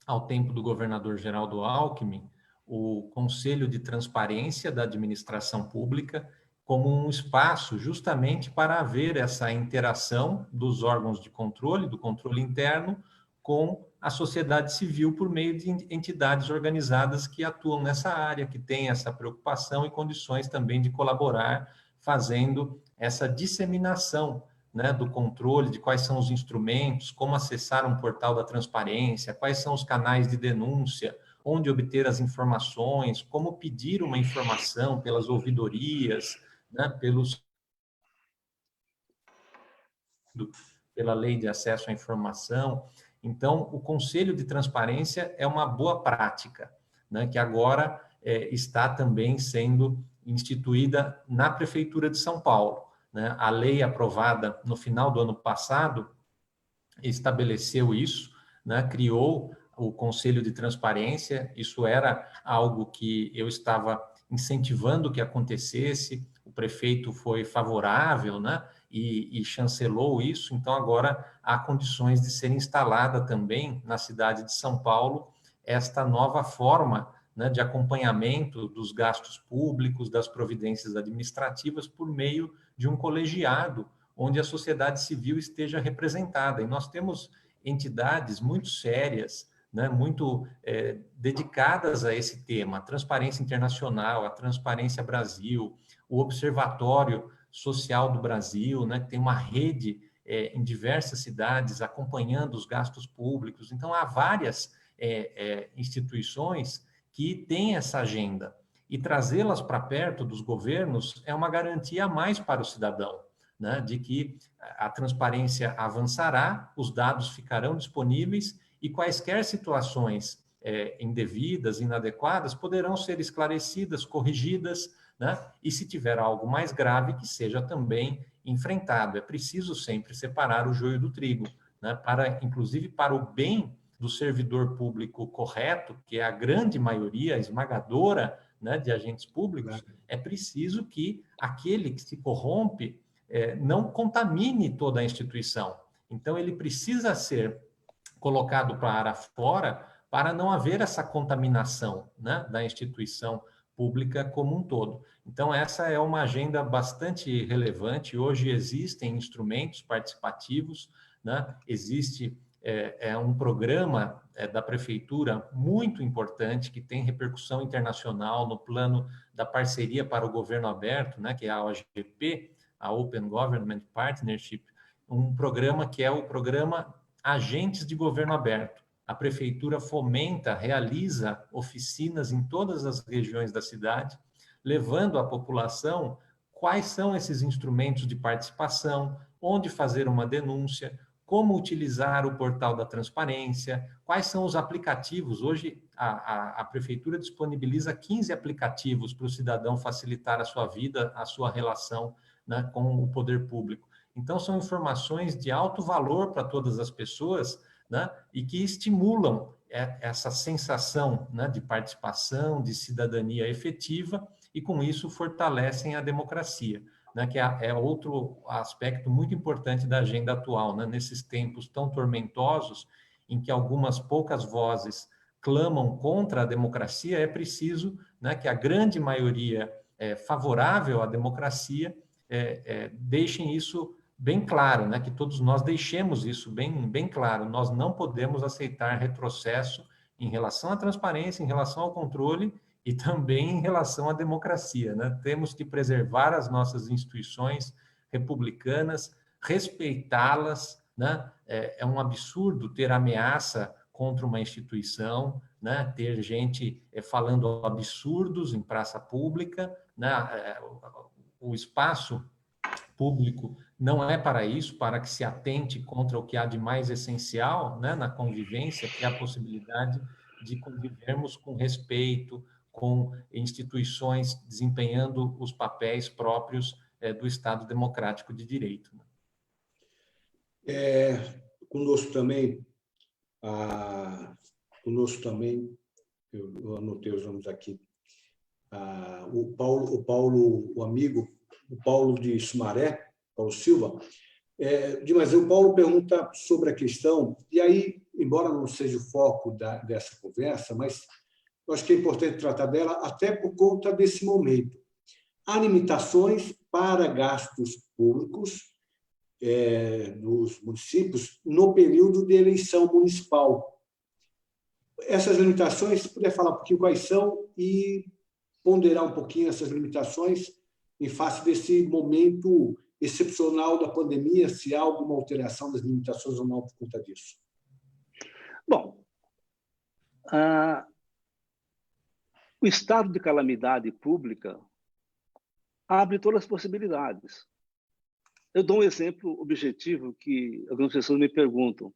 ao tempo do governador Geraldo Alckmin, o Conselho de Transparência da Administração Pública, como um espaço justamente para haver essa interação dos órgãos de controle, do controle interno, com a sociedade civil por meio de entidades organizadas que atuam nessa área, que têm essa preocupação e condições também de colaborar, fazendo essa disseminação, né, do controle, de quais são os instrumentos, como acessar um portal da transparência, quais são os canais de denúncia, onde obter as informações, como pedir uma informação pelas ouvidorias, né, pela lei de acesso à informação. Então, o Conselho de Transparência é uma boa prática, né, que agora está também sendo instituída na Prefeitura de São Paulo, né? A lei aprovada no final do ano passado estabeleceu isso, né, criou o Conselho de Transparência. Isso era algo que eu estava incentivando que acontecesse, o prefeito foi favorável, né, e chancelou isso. Então, agora há condições de ser instalada também na cidade de São Paulo esta nova forma, né, de acompanhamento dos gastos públicos, das providências administrativas, por meio de um colegiado, onde a sociedade civil esteja representada. E nós temos entidades muito sérias, né, muito dedicadas a esse tema, a Transparência Internacional, a Transparência Brasil, o Observatório Social do Brasil, né, que tem uma rede em diversas cidades acompanhando os gastos públicos. Então, há várias instituições que têm essa agenda, e trazê-las para perto dos governos é uma garantia a mais para o cidadão, né, de que a transparência avançará, os dados ficarão disponíveis e quaisquer situações indevidas, inadequadas, poderão ser esclarecidas, corrigidas, né, e se tiver algo mais grave, que seja também enfrentado. É preciso sempre separar o joio do trigo, né, inclusive para o bem do servidor público correto, que é a grande maioria esmagadora, né, de agentes públicos. É preciso que aquele que se corrompe não contamine toda a instituição. Então, ele precisa ser colocado para fora para não haver essa contaminação, né, da instituição pública como um todo. Então, essa é uma agenda bastante relevante. Hoje existem instrumentos participativos, né? Existe um programa da prefeitura muito importante, que tem repercussão internacional no plano da parceria para o governo aberto, né, que é a OGP, a Open Government Partnership, um programa que é o programa Agentes de Governo Aberto. A prefeitura fomenta, realiza oficinas em todas as regiões da cidade, levando à população quais são esses instrumentos de participação, onde fazer uma denúncia, como utilizar o portal da transparência, quais são os aplicativos. Hoje, a prefeitura disponibiliza 15 aplicativos para o cidadão facilitar a sua vida, a sua relação, né, com o poder público. Então, são informações de alto valor para todas as pessoas, né, e que estimulam essa sensação, né, de participação, de cidadania efetiva, e com isso fortalecem a democracia, né, que é outro aspecto muito importante da agenda atual, né, nesses tempos tão tormentosos, em que algumas poucas vozes clamam contra a democracia. É preciso, né, que a grande maioria favorável à democracia deixem isso bem claro, né? Que todos nós deixemos isso bem claro. Nós não podemos aceitar retrocesso em relação à transparência, em relação ao controle e também em relação à democracia, né? Temos que preservar as nossas instituições republicanas, respeitá-las, né? É um absurdo ter ameaça contra uma instituição, né? Ter gente falando absurdos em praça pública, né? O espaço público não é para isso, para que se atente contra o que há de mais essencial, né, na convivência, que é a possibilidade de convivermos com respeito, com instituições desempenhando os papéis próprios do Estado democrático de direito.
Conosco também, eu anotei os nomes aqui, o Paulo, o amigo, o Paulo de Sumaré, Paulo Silva, mas o Paulo pergunta sobre a questão, e aí, embora não seja o foco dessa conversa, mas eu acho que é importante tratar dela até por conta desse momento. Há limitações para gastos públicos nos municípios no período de eleição municipal. Essas limitações, se puder falar um pouquinho quais são e ponderar um pouquinho essas limitações em face desse momento excepcional da pandemia, se há alguma alteração das limitações ou não por conta disso.
Bom, o estado de calamidade pública abre todas as possibilidades. Eu dou um exemplo objetivo que algumas pessoas me perguntam.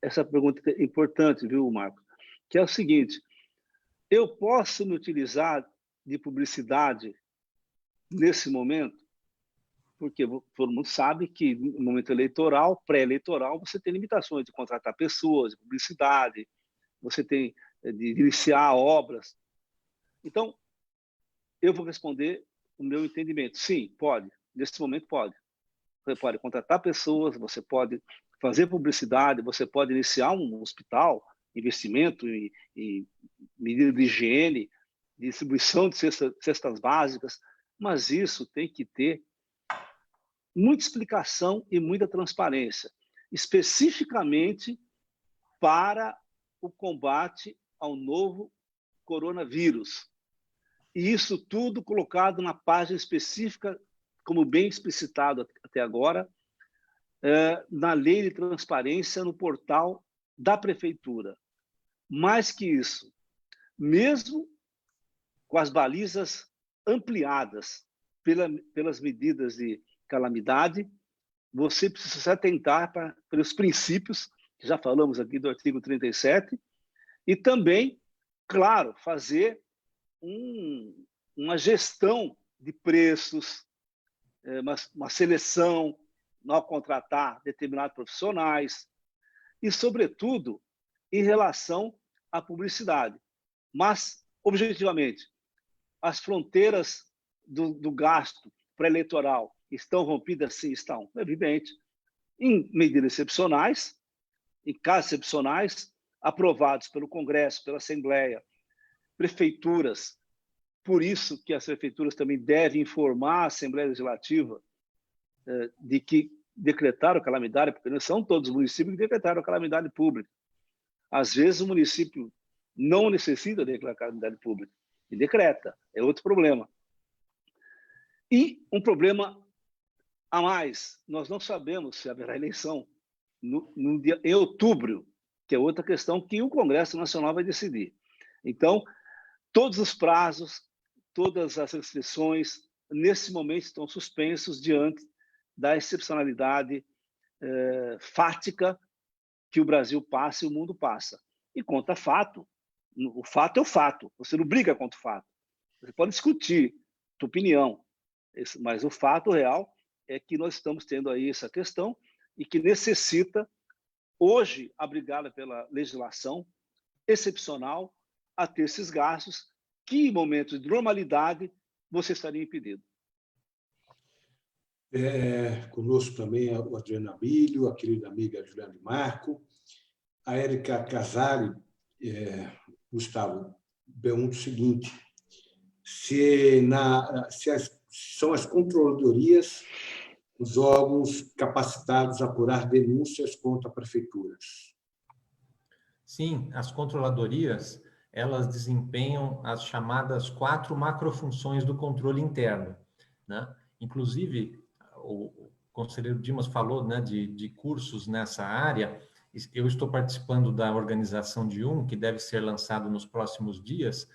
Essa pergunta é importante, viu, Marco? Que é o seguinte: eu posso me utilizar de publicidade nesse momento? Porque todo mundo sabe que no momento eleitoral, pré-eleitoral, você tem limitações de contratar pessoas, de publicidade, você tem de iniciar obras. Então, eu vou responder o meu entendimento. Sim, pode. Nesse momento, pode. Você pode contratar pessoas, você pode fazer publicidade, você pode iniciar um hospital, investimento em medidas de higiene, distribuição de cestas básicas, mas isso tem que ter muita explicação e muita transparência, especificamente para o combate ao novo coronavírus. E isso tudo colocado na página específica, como bem explicitado até agora, na lei de transparência no portal da prefeitura. Mais que isso, mesmo com as balizas ampliadas pelas medidas de calamidade, você precisa se atentar pelos princípios, que já falamos aqui do artigo 37, e também, claro, fazer uma gestão de preços, uma seleção ao contratar determinados profissionais e, sobretudo, em relação à publicidade. Mas, objetivamente, as fronteiras do gasto pré-eleitoral estão rompidas? Sim, estão, é evidente. Em medidas excepcionais, em casos excepcionais, aprovados pelo Congresso, pela Assembleia, prefeituras. Por isso que as prefeituras também devem informar a Assembleia Legislativa de que decretaram calamidade, porque não são todos os municípios que decretaram calamidade pública. Às vezes o município não necessita declarar calamidade pública e decreta, é outro problema. E um problema a mais, nós não sabemos se haverá eleição em outubro, que é outra questão que o Congresso Nacional vai decidir. Então, todos os prazos, todas as restrições, nesse momento estão suspensos diante da excepcionalidade fática que o Brasil passa e o mundo passa. E quanto a fato, o fato é o fato, você não briga contra o fato. Você pode discutir a tua opinião, mas o fato real é que nós estamos tendo aí essa questão e que necessita, hoje, abrigada pela legislação excepcional, a ter esses gastos que, em momentos de normalidade, você estaria impedido.
Conosco também o Adriano Abílio, a querida amiga Juliana de Marco, a Érica Casari. Gustavo, pergunta o seguinte: se são as controladorias, os órgãos capacitados a apurar denúncias contra prefeituras.
Sim, as controladorias, elas desempenham as chamadas 4 macrofunções do controle interno, né? Inclusive, o conselheiro Dimas falou, né, de cursos nessa área. Eu estou participando da organização de um, que deve ser lançado nos próximos dias,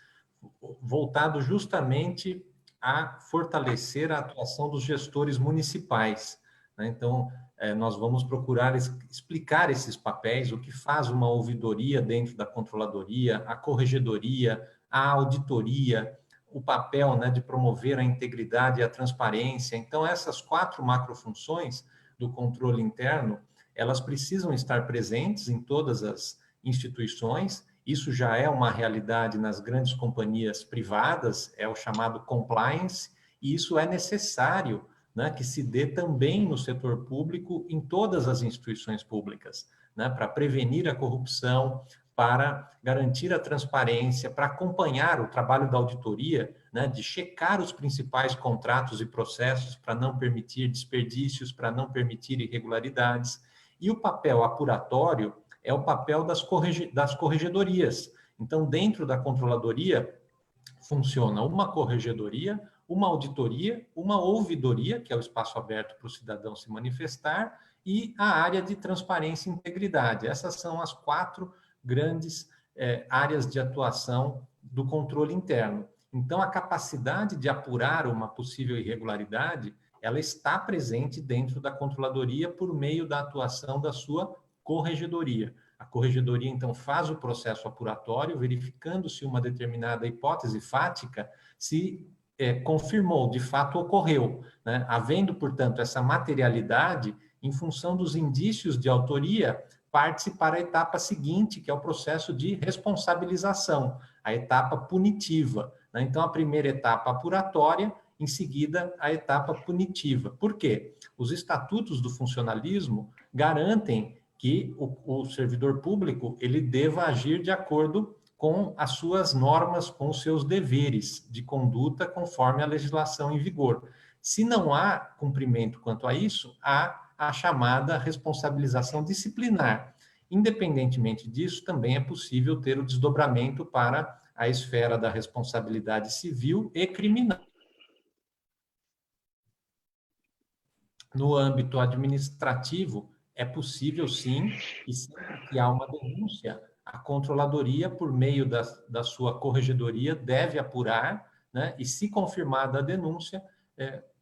voltado justamente a fortalecer a atuação dos gestores municipais, né? Então, nós vamos procurar explicar esses papéis, o que faz uma ouvidoria dentro da controladoria, a corregedoria, a auditoria, o papel, né, de promover a integridade e a transparência. Então, essas 4 macrofunções do controle interno, elas precisam estar presentes em todas as instituições. Isso já é uma realidade nas grandes companhias privadas, é o chamado compliance, e isso é necessário, né, que se dê também no setor público, em todas as instituições públicas, né, para prevenir a corrupção, para garantir a transparência, para acompanhar o trabalho da auditoria, né, de checar os principais contratos e processos para não permitir desperdícios, para não permitir irregularidades. E o papel apuratório é o papel das corregedorias. Então, dentro da controladoria, funciona uma corregedoria, uma auditoria, uma ouvidoria, que é o espaço aberto para o cidadão se manifestar, e a área de transparência e integridade. Essas são as 4 grandes áreas de atuação do controle interno. Então, a capacidade de apurar uma possível irregularidade, ela está presente dentro da controladoria por meio da atuação da sua corregedoria. A corregedoria, então, faz o processo apuratório, verificando se uma determinada hipótese fática se confirmou, de fato ocorreu, né? Havendo, portanto, essa materialidade, em função dos indícios de autoria, parte-se para a etapa seguinte, que é o processo de responsabilização, a etapa punitiva, né? Então, a primeira etapa apuratória, em seguida, a etapa punitiva. Por quê? Os estatutos do funcionalismo garantem que o servidor público ele deva agir de acordo com as suas normas, com os seus deveres de conduta conforme a legislação em vigor. Se não há cumprimento quanto a isso, há a chamada responsabilização disciplinar. Independentemente disso, também é possível ter o desdobramento para a esfera da responsabilidade civil e criminal. No âmbito administrativo, é possível, sim, e sempre que há uma denúncia, a controladoria, por meio da sua corregedoria, deve apurar, né, e, se confirmada a denúncia,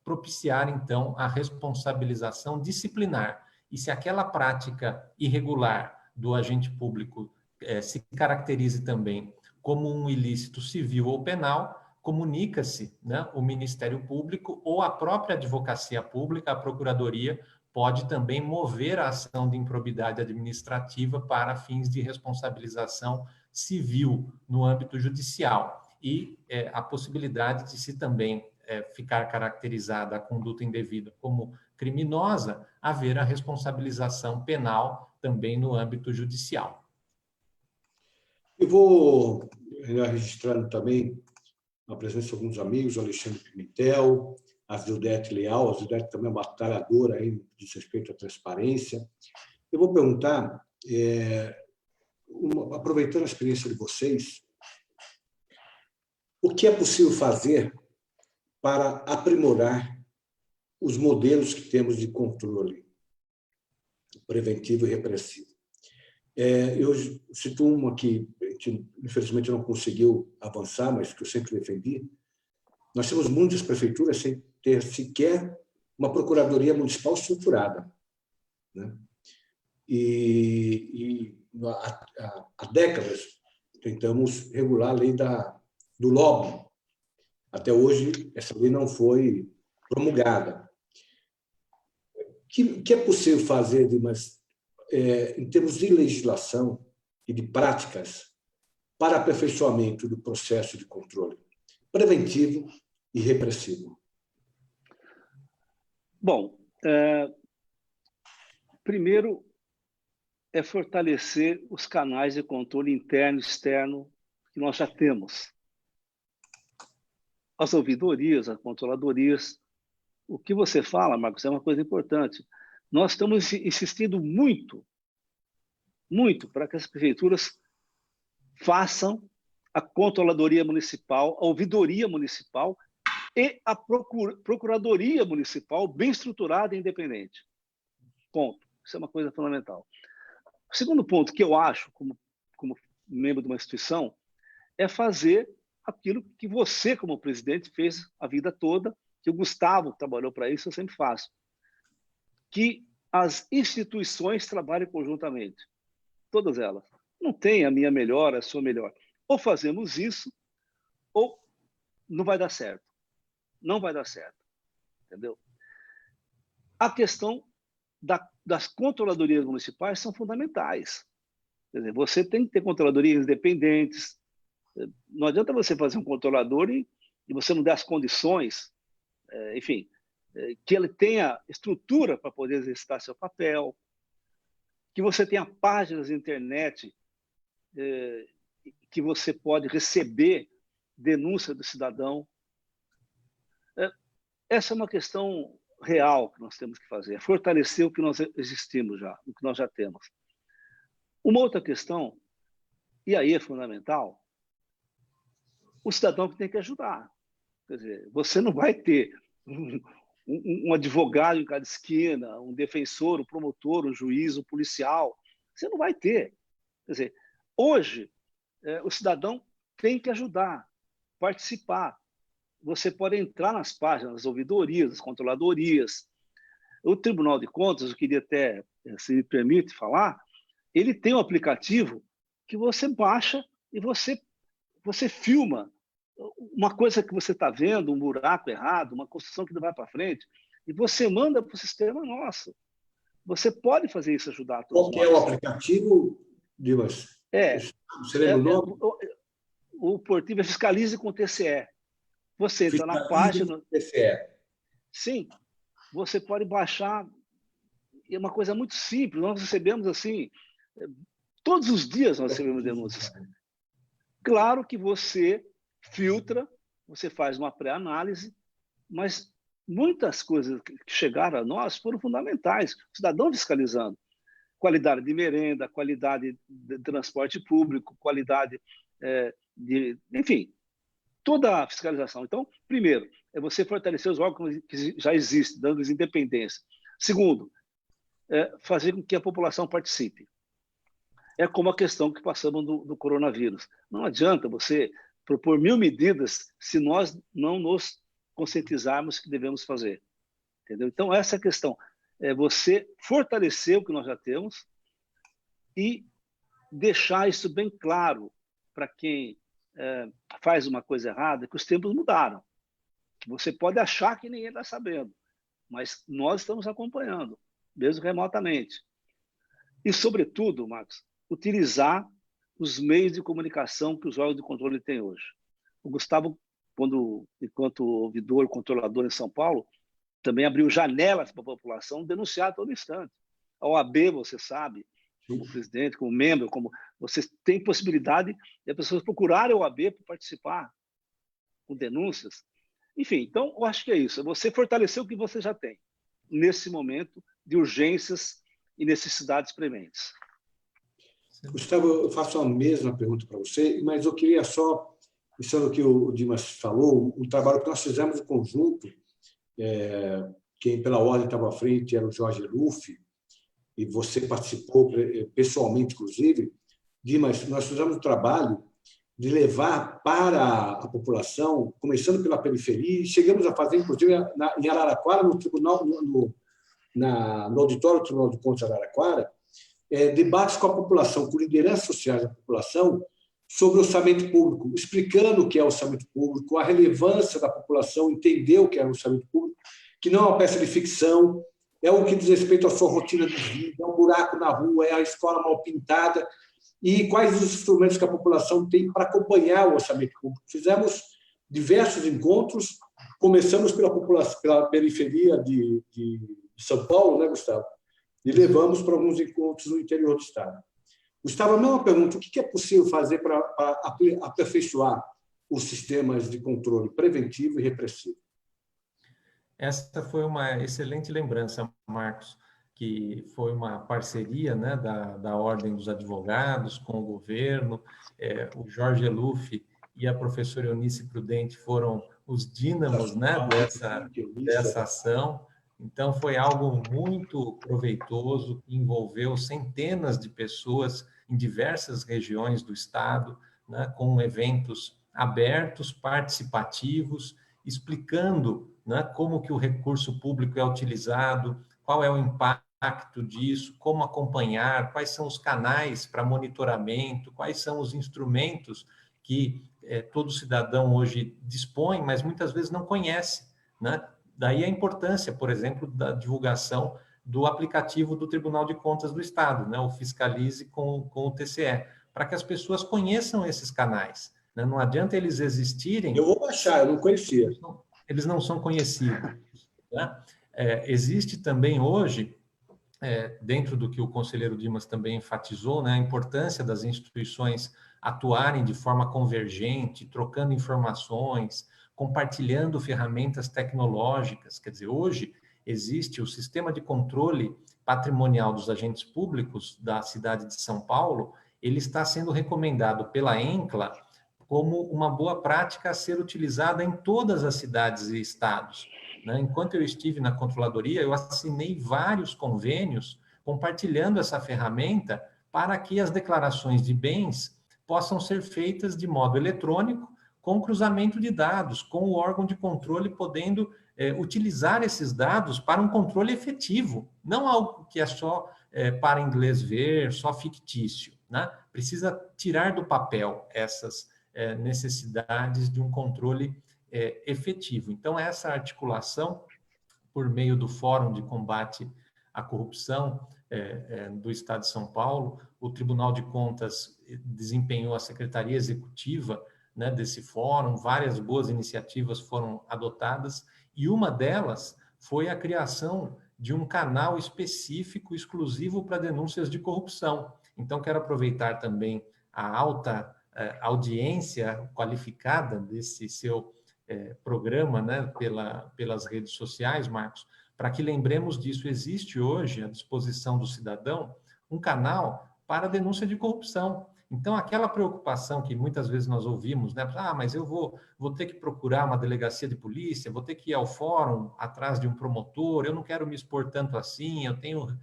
propiciar, então, a responsabilização disciplinar. E se aquela prática irregular do agente público se caracterize também como um ilícito civil ou penal, comunica-se, né, o Ministério Público ou a própria Advocacia Pública, a Procuradoria, pode também mover a ação de improbidade administrativa para fins de responsabilização civil no âmbito judicial. E a possibilidade de se também ficar caracterizada a conduta indevida como criminosa, haver a responsabilização penal também no âmbito judicial.
Eu vou registrando também a presença de alguns amigos, o Alexandre Pimentel, a Zildete Leal. A Zildete também é uma batalhadora aí no que diz respeito à transparência. Eu vou perguntar, aproveitando a experiência de vocês, o que é possível fazer para aprimorar os modelos que temos de controle preventivo e repressivo. Eu cito uma que, infelizmente, não conseguiu avançar, mas que eu sempre defendi. Nós temos muitas prefeituras sem ter sequer uma procuradoria municipal estruturada, né? E há décadas tentamos regular a lei do lobby. Até hoje, essa lei não foi promulgada. O que é possível fazer, Dimas, em termos de legislação e de práticas para aperfeiçoamento do processo de controle preventivo e repressivo?
Bom, primeiro é fortalecer os canais de controle interno e externo que nós já temos. as ouvidorias, as controladorias. O que você fala, Marcos, é uma coisa importante. Nós estamos insistindo muito para que as prefeituras façam a controladoria municipal, a ouvidoria municipal e a procuradoria municipal bem estruturada e independente. Ponto. Isso é uma coisa fundamental. O segundo ponto que eu acho, como membro de uma instituição, é fazer aquilo que você, como presidente, fez a vida toda, que o Gustavo trabalhou para isso, eu sempre faço. Que as instituições trabalhem conjuntamente. Todas elas. Não tem a minha melhor, a sua melhor. Ou fazemos isso, ou não vai dar certo. Não vai dar certo. Entendeu? A questão das controladorias municipais são fundamentais. Quer dizer, você tem que ter controladorias independentes. Não adianta você fazer um controlador e você não der as condições, enfim, que ele tenha estrutura para poder exercitar seu papel, que você tenha páginas na internet que você pode receber denúncia do cidadão. Essa é uma questão real que nós temos que fazer, é fortalecer o que nós existimos já, o que nós já temos. Uma outra questão, e aí é fundamental, o cidadão que tem que ajudar. Quer dizer, você não vai ter um advogado em cada esquina, um defensor, um promotor, um juiz, um policial. Você não vai ter. Quer dizer, hoje, o cidadão tem que ajudar, participar. Você pode entrar nas páginas das ouvidorias, das controladorias. O Tribunal de Contas, eu queria até, se me permite falar, ele tem um aplicativo que você baixa e você filma uma coisa que você está vendo, um buraco errado, uma construção que não vai para frente, e você manda para o sistema nosso. Você pode fazer isso, ajudar a todos.
Qual que é o aplicativo, Dimas? Você lembra o nome?
O Portivo é Fiscalize com TCE. Você entra na página...
TCE.
Sim, você pode baixar. É uma coisa muito simples. Nós recebemos assim... Todos os dias nós recebemos denúncias. Claro que você filtra, você faz uma pré-análise, mas muitas coisas que chegaram a nós foram fundamentais. O cidadão fiscalizando. Qualidade de merenda, qualidade de transporte público, qualidade enfim, toda a fiscalização. Então, primeiro, é você fortalecer os órgãos que já existem, dando-lhes independência. Segundo, fazer com que a população participe. É como a questão que passamos do coronavírus. Não adianta você propor 1000 medidas se nós não nos conscientizarmos que devemos fazer. Entendeu? Então, essa é a questão. É você fortalecer o que nós já temos e deixar isso bem claro para quem faz uma coisa errada, que os tempos mudaram. Você pode achar que ninguém está sabendo, mas nós estamos acompanhando, mesmo remotamente. E, sobretudo, Marcos, utilizar os meios de comunicação que os órgãos de controle têm hoje. O Gustavo, enquanto ouvidor, controlador em São Paulo, também abriu janelas para a população denunciar a todo instante. A OAB, você sabe, como presidente, como membro, como você tem possibilidade de as pessoas procurarem a OAB para participar com denúncias. Enfim, então, eu acho que é isso. É você fortalecer o que você já tem nesse momento de urgências e necessidades prementes.
Gustavo, eu faço a mesma pergunta para você, mas eu queria só, pensando no que o Dimas falou, um trabalho que nós fizemos em conjunto, quem pela ordem estava à frente era o Jorge Luff, e você participou pessoalmente, inclusive. Dimas, nós fizemos um trabalho de levar para a população, começando pela periferia, e chegamos a fazer, inclusive, em Araraquara, no tribunal, no auditório do Tribunal de Contas de Araraquara, debates com a população, com lideranças sociais da população, sobre orçamento público, explicando o que é orçamento público, a relevância da população entender o que é orçamento público, que não é uma peça de ficção, é o que diz respeito à sua rotina de vida, é um buraco na rua, é a escola mal pintada, e quais os instrumentos que a população tem para acompanhar o orçamento público. Fizemos diversos encontros, começamos pela periferia de São Paulo, né, Gustavo? E levamos para alguns encontros no interior do Estado. Gustavo, a mesma pergunta, o que é possível fazer para aperfeiçoar os sistemas de controle preventivo e repressivo.
Essa foi uma excelente lembrança, Marcos, que foi uma parceria, né, da Ordem dos Advogados com o governo. O Jorge Eluf e a professora Eunice Prudente foram os dínamos, né, dessa ação. Então, foi algo muito proveitoso, que envolveu centenas de pessoas em diversas regiões do Estado, né, com eventos abertos, participativos, explicando, né, como que o recurso público é utilizado, qual é o impacto disso, como acompanhar, quais são os canais para monitoramento, quais são os instrumentos que todo cidadão hoje dispõe, mas muitas vezes não conhece, né? Daí a importância, por exemplo, da divulgação do aplicativo do Tribunal de Contas do Estado, né? O Fiscalize com o TCE, para que as pessoas conheçam esses canais, né? Não adianta eles existirem...
Eu vou baixar, eu não conhecia.
Eles não são conhecidos, né? Existe também hoje, dentro do que o conselheiro Dimas também enfatizou, né, a importância das instituições atuarem de forma convergente, trocando informações, compartilhando ferramentas tecnológicas. Quer dizer, hoje existe o sistema de controle patrimonial dos agentes públicos da cidade de São Paulo, ele está sendo recomendado pela ENCLA como uma boa prática a ser utilizada em todas as cidades e estados, né? Enquanto eu estive na controladoria, eu assinei vários convênios compartilhando essa ferramenta para que as declarações de bens possam ser feitas de modo eletrônico, com cruzamento de dados, com o órgão de controle podendo utilizar esses dados para um controle efetivo, não algo que é só para inglês ver, só fictício, né? Precisa tirar do papel essas necessidades de um controle efetivo. Então, essa articulação, por meio do Fórum de Combate à Corrupção do Estado de São Paulo, o Tribunal de Contas desempenhou a Secretaria Executiva, né, desse fórum, várias boas iniciativas foram adotadas, e uma delas foi a criação de um canal específico, exclusivo para denúncias de corrupção. Então, quero aproveitar também a alta audiência qualificada desse seu programa, né, pelas redes sociais, Marcos, para que lembremos disso. Existe hoje, à disposição do cidadão, um canal para denúncia de corrupção. Então, aquela preocupação que muitas vezes nós ouvimos, né? Mas eu vou ter que procurar uma delegacia de polícia, vou ter que ir ao fórum atrás de um promotor, eu não quero me expor tanto assim, eu tenho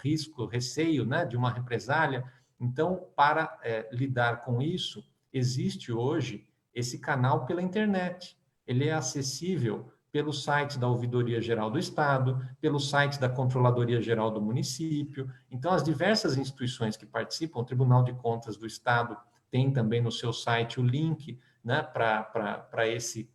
risco, receio, né, de uma represália. Então, para lidar com isso, existe hoje esse canal pela internet. Ele é acessível pelo site da Ouvidoria Geral do Estado, pelo site da Controladoria Geral do município. Então, as diversas instituições que participam, o Tribunal de Contas do Estado tem também no seu site o link, né, para esse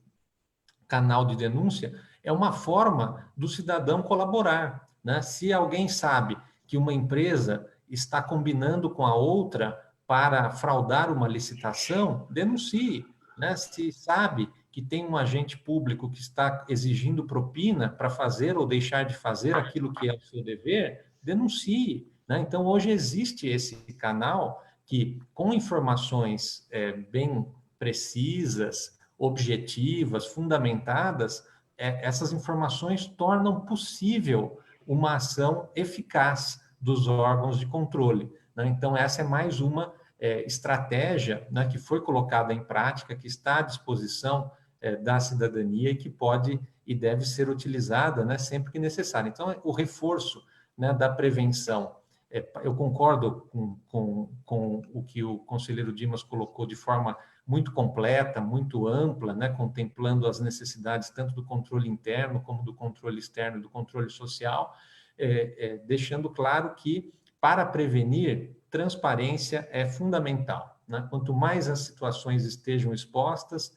canal de denúncia. É uma forma do cidadão colaborar, né? Se alguém sabe que uma empresa está combinando com a outra para fraudar uma licitação, denuncie, né? Se sabe que tem um agente público que está exigindo propina para fazer ou deixar de fazer aquilo que é o seu dever, denuncie, né? Então, hoje existe esse canal que, com informações bem precisas, objetivas, fundamentadas, essas informações tornam possível uma ação eficaz dos órgãos de controle, né? Então, essa é mais uma estratégia, né, que foi colocada em prática, que está à disposição da cidadania e que pode e deve ser utilizada, né, sempre que necessário. Então, o reforço, né, da prevenção. Eu concordo com o que o conselheiro Dimas colocou de forma muito completa, muito ampla, né, contemplando as necessidades tanto do controle interno como do controle externo, do controle social, deixando claro que, para prevenir, transparência é fundamental, né? Quanto mais as situações estejam expostas,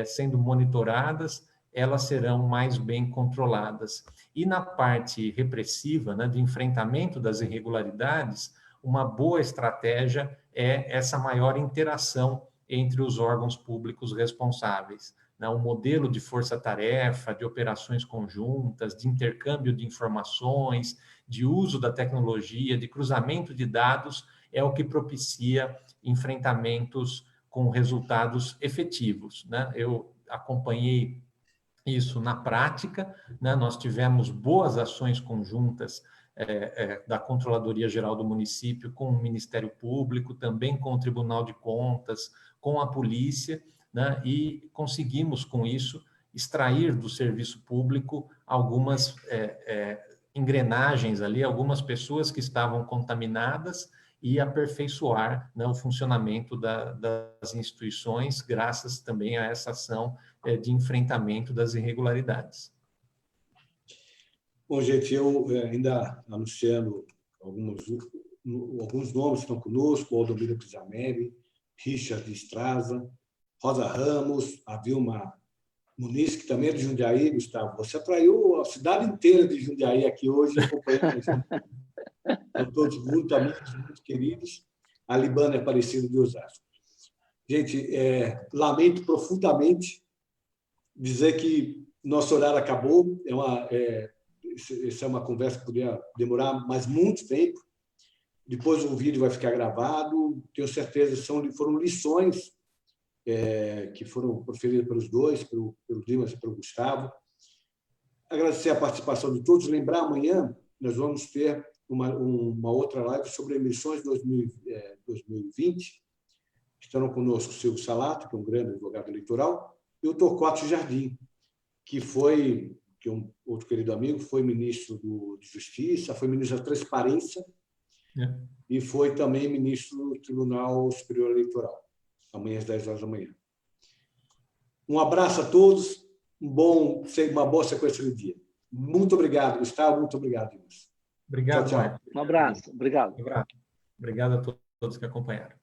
sendo monitoradas, elas serão mais bem controladas. E na parte repressiva, né, de enfrentamento das irregularidades, uma boa estratégia é essa maior interação entre os órgãos públicos responsáveis, né? Um modelo de força-tarefa, de operações conjuntas, de intercâmbio de informações, de uso da tecnologia, de cruzamento de dados, é o que propicia enfrentamentos com resultados efetivos, né? Eu acompanhei isso na prática, né? Nós tivemos boas ações conjuntas da Controladoria Geral do município com o Ministério Público, também com o Tribunal de Contas, com a polícia, né? E conseguimos, com isso, extrair do serviço público algumas engrenagens ali, algumas pessoas que estavam contaminadas e aperfeiçoar, né, o funcionamento das instituições, graças também a essa ação de enfrentamento das irregularidades.
Bom, gente, eu ainda anunciando alguns nomes que estão conosco: Aldomiro Pizamelli, Richard Estraza, Rosa Ramos, a Vilma Muniz, que também é de Jundiaí. Gustavo, você atraiu a cidade inteira de Jundiaí aqui hoje, acompanhando a gente. São todos muito amigos, muito queridos. A Libana Aparecida de Osasco. Gente, lamento profundamente dizer que nosso horário acabou. Essa é uma conversa que poderia demorar mais muito tempo. Depois o vídeo vai ficar gravado. Tenho certeza que foram lições que foram proferidas pelos dois, pelo Dimas e pelo Gustavo. Agradecer a participação de todos. Lembrar, amanhã nós vamos ter uma outra live sobre eleições 2020. Estarão conosco o Silvio Salato, que é um grande advogado eleitoral, e o Torquato Jardim, que é um outro querido amigo, foi ministro de Justiça, foi ministro da Transparência e foi também ministro do Tribunal Superior Eleitoral, amanhã às 10 horas da manhã. Um abraço a todos, uma boa sequência de dia. Muito obrigado, Gustavo, muito obrigado, Dimas.
Obrigado,
tchau, tchau.
Marcos.
Um abraço, obrigado.
Obrigado a todos que acompanharam.